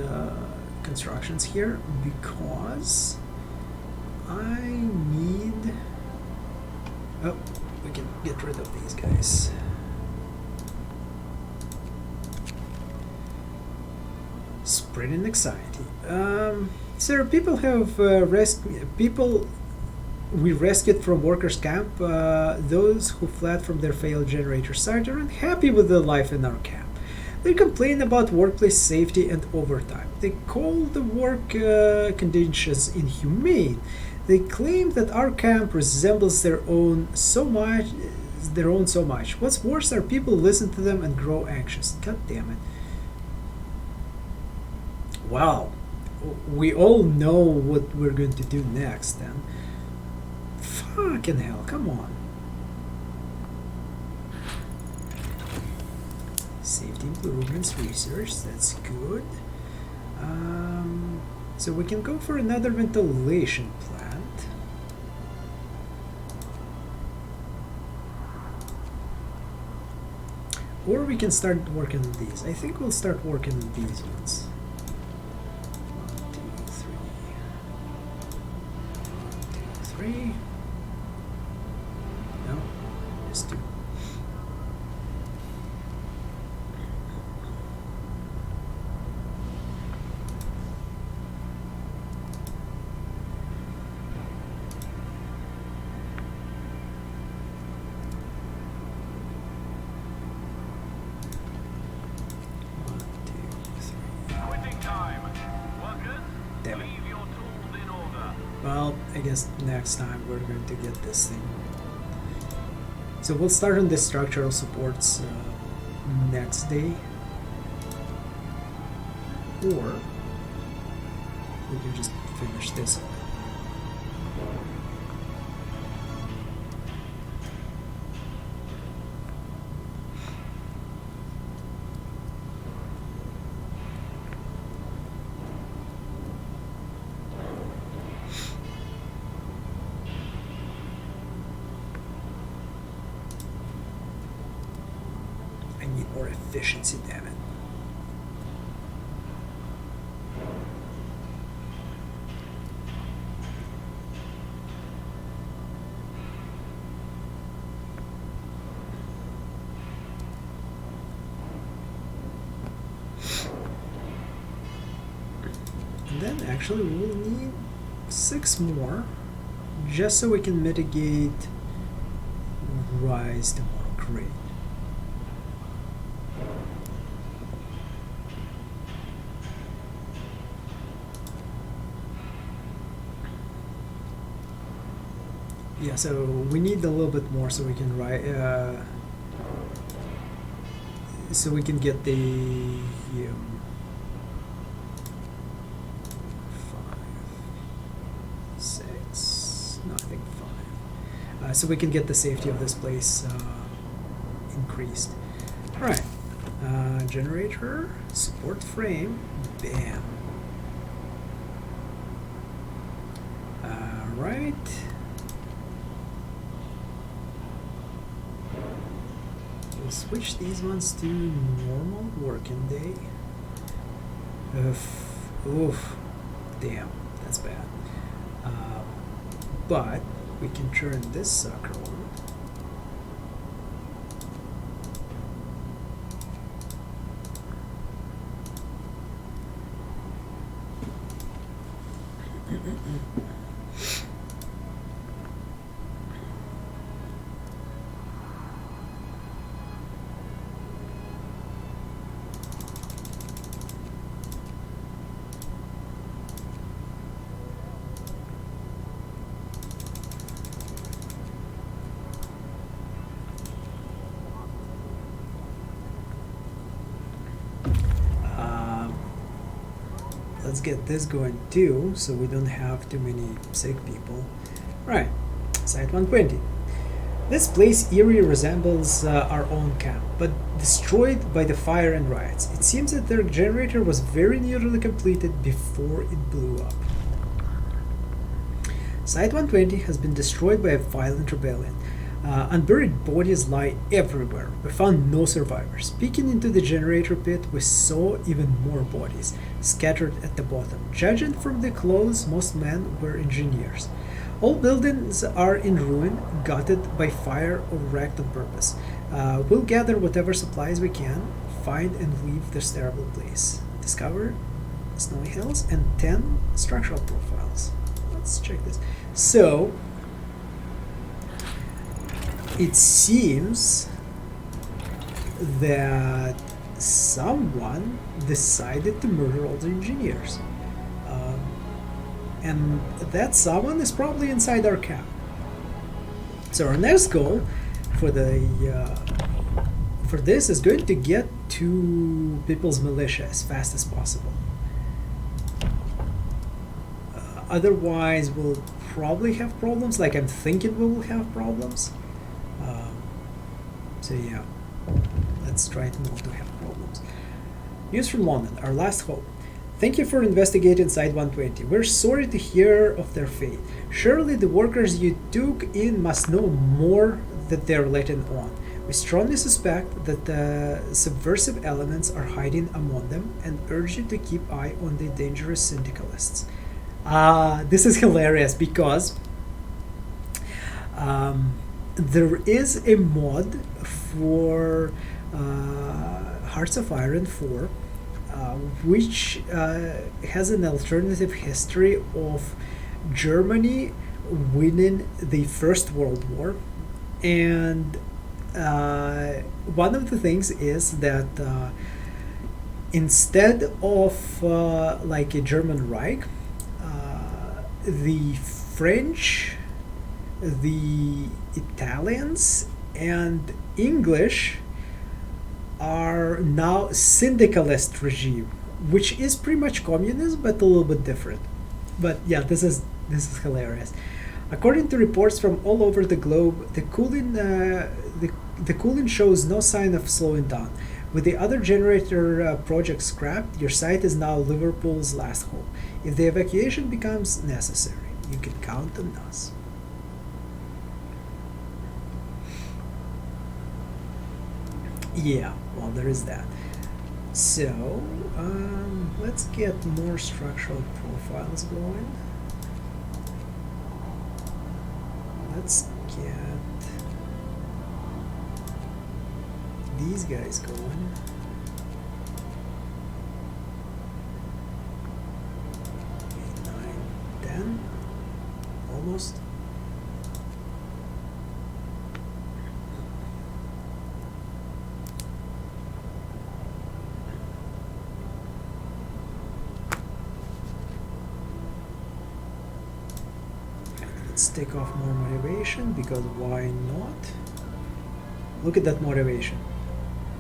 constructions here because I need... Oh, we can get rid of these guys. Spreading anxiety. Sir, people have we rescued from workers' camp, those who fled from their failed generator site are unhappy with their life in our camp. They complain about workplace safety and overtime. They call the work conditions inhumane. They claim that our camp resembles their own so much. What's worse are people listen to them and grow anxious. God damn it. Wow. We all know what we're going to do next then. Fucking hell, come on. Safety improvements, research, that's good. So we can go for another ventilation plant. Or we can start working on these. I think we'll start working on these ones. 1, 2, 3. 1, 2, 3. No, just 2. Well, I guess next time we're going to get this thing. So we'll start on the structural supports next day. Or we can just finish this. More efficiency, damn it. And then actually we'll need 6 more just so we can mitigate rise to more grade. Yeah, so we need a little bit more so we can so we can get the 5, 6, no, I think 5. So we can get the safety of this place increased. All right, generator, support frame, bam. Alright. We'll switch these ones to normal working day. Oof. Damn, that's bad. But we can turn this sucker on. Let's get this going too, so we don't have too many sick people. Right, Site 120. This place eerily resembles our own camp, but destroyed by the fire and riots. It seems that their generator was very nearly completed before it blew up. Site 120 has been destroyed by a violent rebellion. Unburied bodies lie everywhere. We found no survivors. Peeking into the generator pit, we saw even more bodies scattered at the bottom. Judging from the clothes, most men were engineers. All buildings are in ruin, gutted by fire or wrecked on purpose. We'll gather whatever supplies we can, find and leave this terrible place. Discover snowy hills and 10 structural profiles. Let's check this. So, it seems that someone decided to murder all the engineers. And that someone is probably inside our camp. So our next goal for this is going to get to People's Militia as fast as possible. Otherwise, we'll probably have problems. Like, I'm thinking we will have problems. So yeah, let's try not to have problems. News from London, our last hope. Thank you for investigating Site 120. We're sorry to hear of their fate. Surely the workers you took in must know more that they're letting on. We strongly suspect that the subversive elements are hiding among them and urge you to keep eye on the dangerous syndicalists. This is hilarious because there is a mod for Hearts of Iron 4 which has an alternative history of Germany winning the First World War. And one of the things is that instead of like a German Reich, the French, the Italians, and English are now syndicalist regime, which is pretty much communism but a little bit different. But yeah, this is hilarious. According to reports from all over the globe, the cooling shows no sign of slowing down. With the other generator project scrapped, your site is now Liverpool's last hope. If the evacuation becomes necessary, you can count on us. Yeah, well, there is that. So, let's get more structural profiles going. Let's get these guys going. Okay, 9, 10, almost. Let's take off more motivation, because why not? Look at that motivation.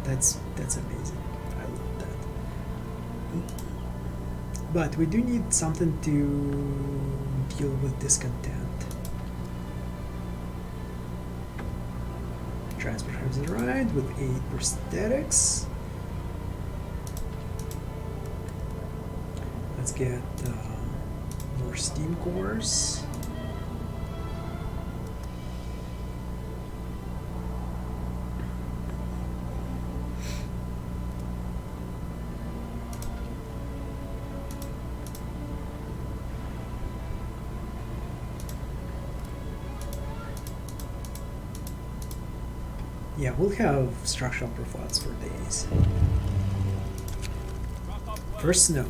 That's amazing. I love that. But we do need something to deal with discontent. Transport has arrived with 8 prosthetics. Let's get more steam cores. Yeah, we'll have structural profiles for days. First snow.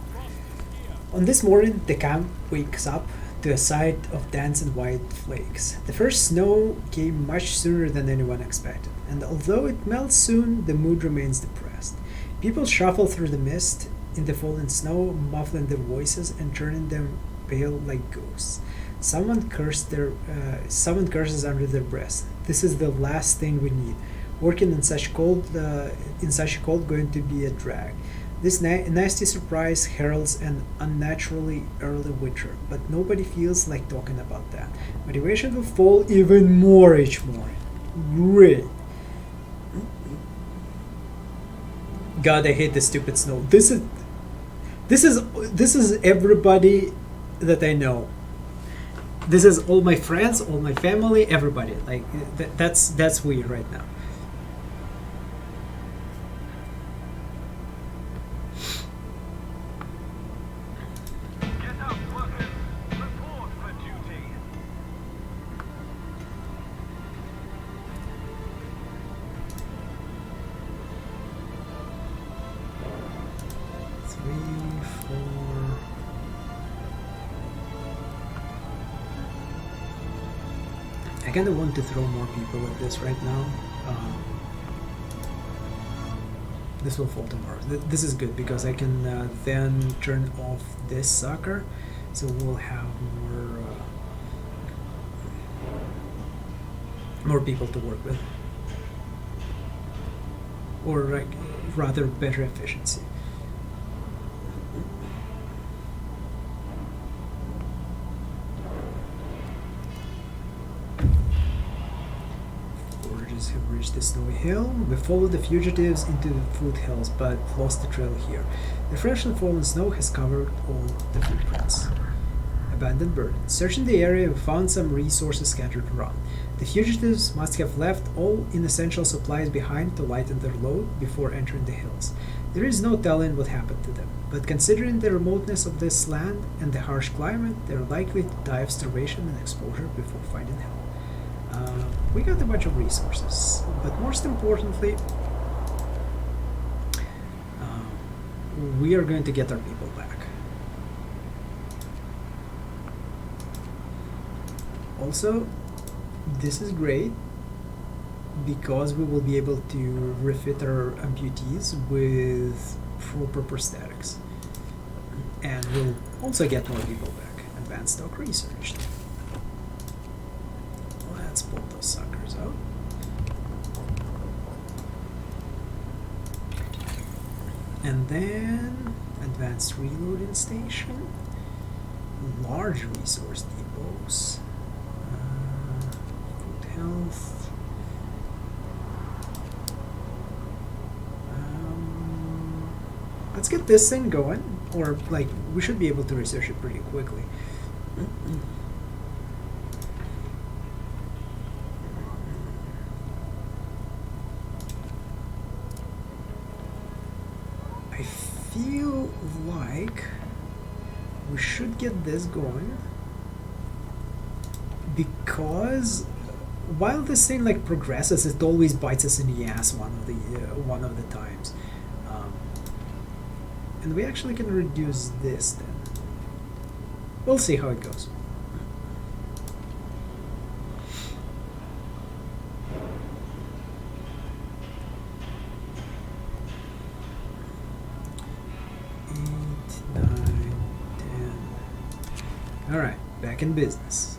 On this morning, the camp wakes up to a sight of dancing white flakes. The first snow came much sooner than anyone expected, and although it melts soon, the mood remains depressed. People shuffle through the mist in the falling snow, muffling their voices and turning them pale like ghosts. Someone curses under their breath. This is the last thing we need. Working in such cold, going to be a drag. This nasty surprise heralds an unnaturally early winter, but nobody feels like talking about that. Motivation will fall even more each morning. Great. God, I hate this stupid snow. This is everybody that I know. This is all my friends, all my family, everybody. Like that's weird right now. Get up, workers. Report for duty. 3, 4. I kind of want to throw more people at this right now. This will fall tomorrow. This is good because I can then turn off this sucker, so we'll have more people to work with, or like rather better efficiency. Have reached the snowy hill. We followed the fugitives into the foothills, but lost the trail here. The fresh and fallen snow has covered all the footprints. Abandoned burden. Searching the area, we found some resources scattered around. The fugitives must have left all inessential supplies behind to lighten their load before entering the hills. There is no telling what happened to them, but considering the remoteness of this land and the harsh climate, they are likely to die of starvation and exposure before finding help. We got a bunch of resources, but most importantly, we are going to get our people back. Also, this is great because we will be able to refit our amputees with proper prosthetics, and we'll also get more people back. Advanced stock research. Let's pull those suckers out. And then advanced reloading station, large resource depots, food health. Let's get this thing going, or like we should be able to research it pretty quickly. Feel like we should get this going because while this thing like progresses, it always bites us in the ass one of the times, and we actually can reduce this then. We'll see how it goes. Alright, back in business.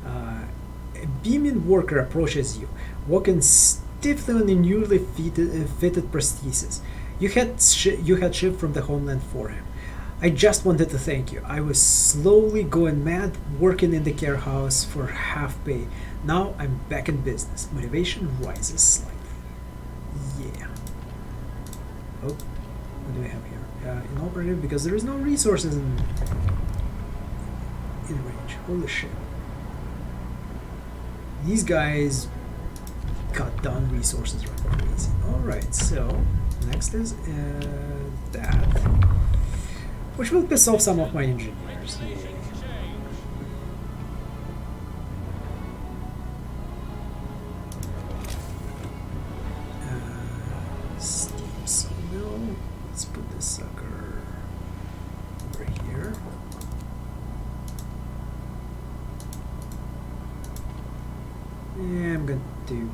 A beaming worker approaches you, walking stiffly on a newly fitted prosthesis. You had shipped from the homeland for him. I just wanted to thank you. I was slowly going mad working in the care house for half pay. Now I'm back in business. Motivation rises slightly. Yeah. Oh, what do we have here? Inoperative because there is no resources in range. Holy shit. These guys cut down resources like crazy. Alright, so next is that, which will piss off some of my engineers. to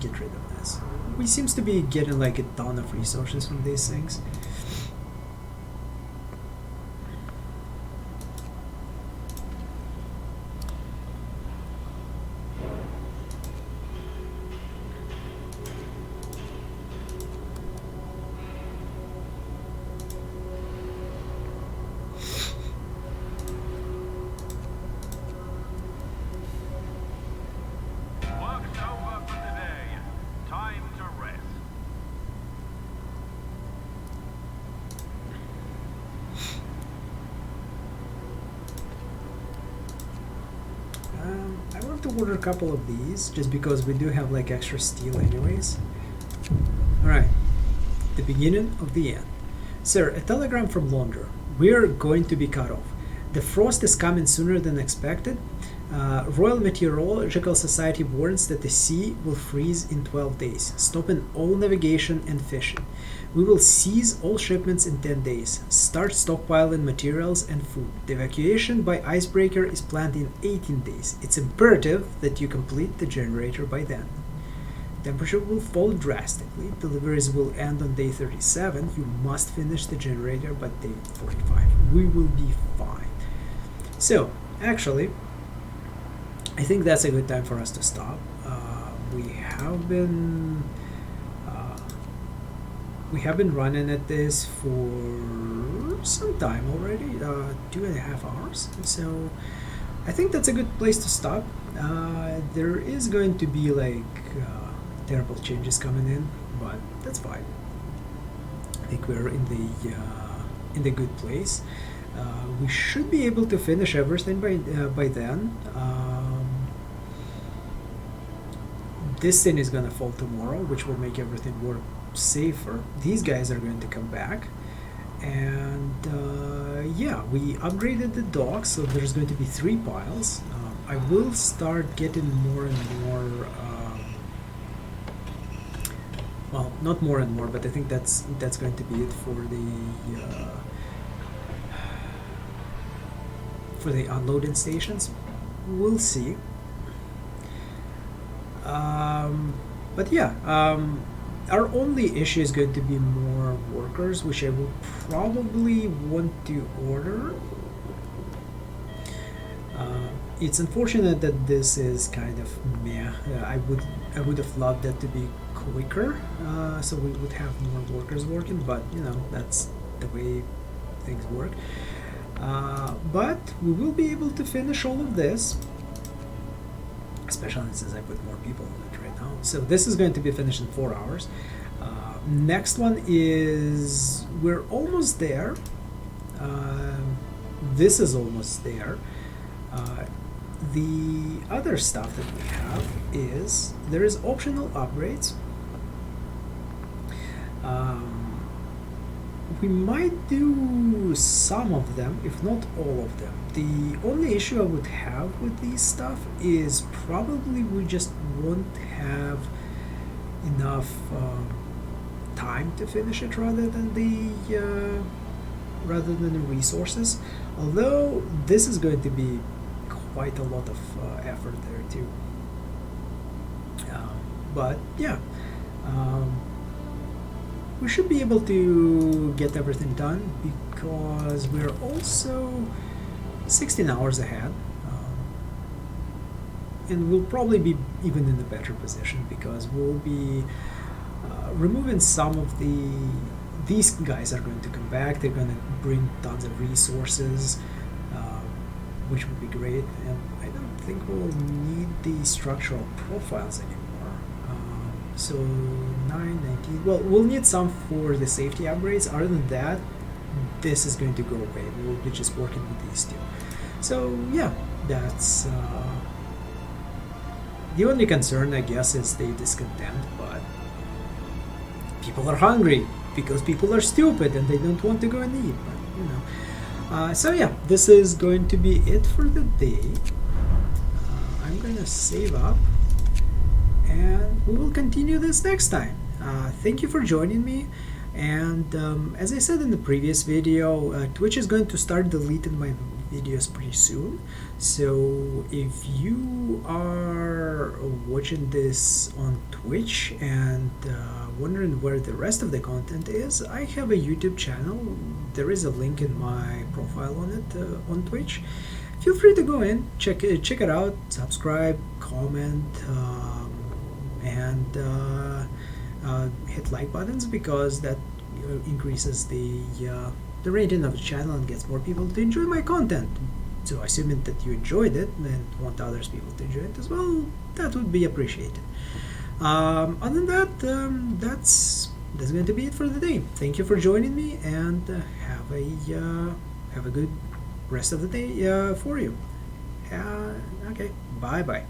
get rid of this. We seems to be getting like a ton of resources from these things. Work's over for the day. Time to rest. I want to order a couple of these just because we do have like extra steel anyways. Alright, the beginning of the end. Sir, a telegram from Londra. We're going to be cut off. The frost is coming sooner than expected. Royal Meteorological Society warns that the sea will freeze in 12 days, stopping all navigation and fishing. We will seize all shipments in 10 days. Start stockpiling materials and food. The evacuation by icebreaker is planned in 18 days. It's imperative that you complete the generator by then. Temperature will fall drastically. Deliveries will end on day 37. You must finish the generator by day 45. We will be fine. So, actually, I think that's a good time for us to stop. We have been running at this for some time already, 2.5 hours. So I think that's a good place to stop. There is going to be like terrible changes coming in, but that's fine. I think we're in the good place. We should be able to finish everything by then. This thing is gonna fall tomorrow, which will make everything more safer. These guys are going to come back, and yeah, we upgraded the dock, so there's going to be 3 piles. I will start getting more and more. Well, not more and more, but I think that's going to be it for the unloading stations. We'll see. But yeah, our only issue is going to be more workers, which I will probably want to order. It's unfortunate that this is kind of meh. I would have loved that to be quicker, so we would have more workers working, but you know, that's the way things work. But we will be able to finish all of this, especially since I put more people on it right now. So this is going to be finished in 4 hours. Next one is, we're almost there. This is almost there. The other stuff that we have is, there is optional upgrades. We might do some of them, if not all of them. The only issue I would have with these stuff is probably we just won't have enough time to finish it rather than the resources. Although this is going to be quite a lot of effort there too. But yeah. We should be able to get everything done because we're also 16 hours ahead, and we'll probably be even in a better position because we'll be removing some of these guys are going to come back. They're going to bring tons of resources, which would be great, and I don't think we'll need the structural profiles anymore. So 919. Well, we'll need some for the safety upgrades. Other than that, this is going to go away. We'll be just working with these two. So yeah, that's the only concern, I guess, is the discontent. But people are hungry because people are stupid and they don't want to go and eat. But you know. So yeah, this is going to be it for the day. I'm gonna save up. And we will continue this next time. Thank you for joining me. And as I said in the previous video, Twitch is going to start deleting my videos pretty soon. So if you are watching this on Twitch and wondering where the rest of the content is, I have a YouTube channel. There is a link in my profile on it on Twitch. Feel free to go in, check it out, subscribe, comment, and hit like buttons, because that increases the rating of the channel and gets more people to enjoy my content. So assuming that you enjoyed it and want others people to enjoy it as well, that would be appreciated. Other than that, that's going to be it for the day. Thank you for joining me, and have a good rest of the day for you. Okay, bye bye.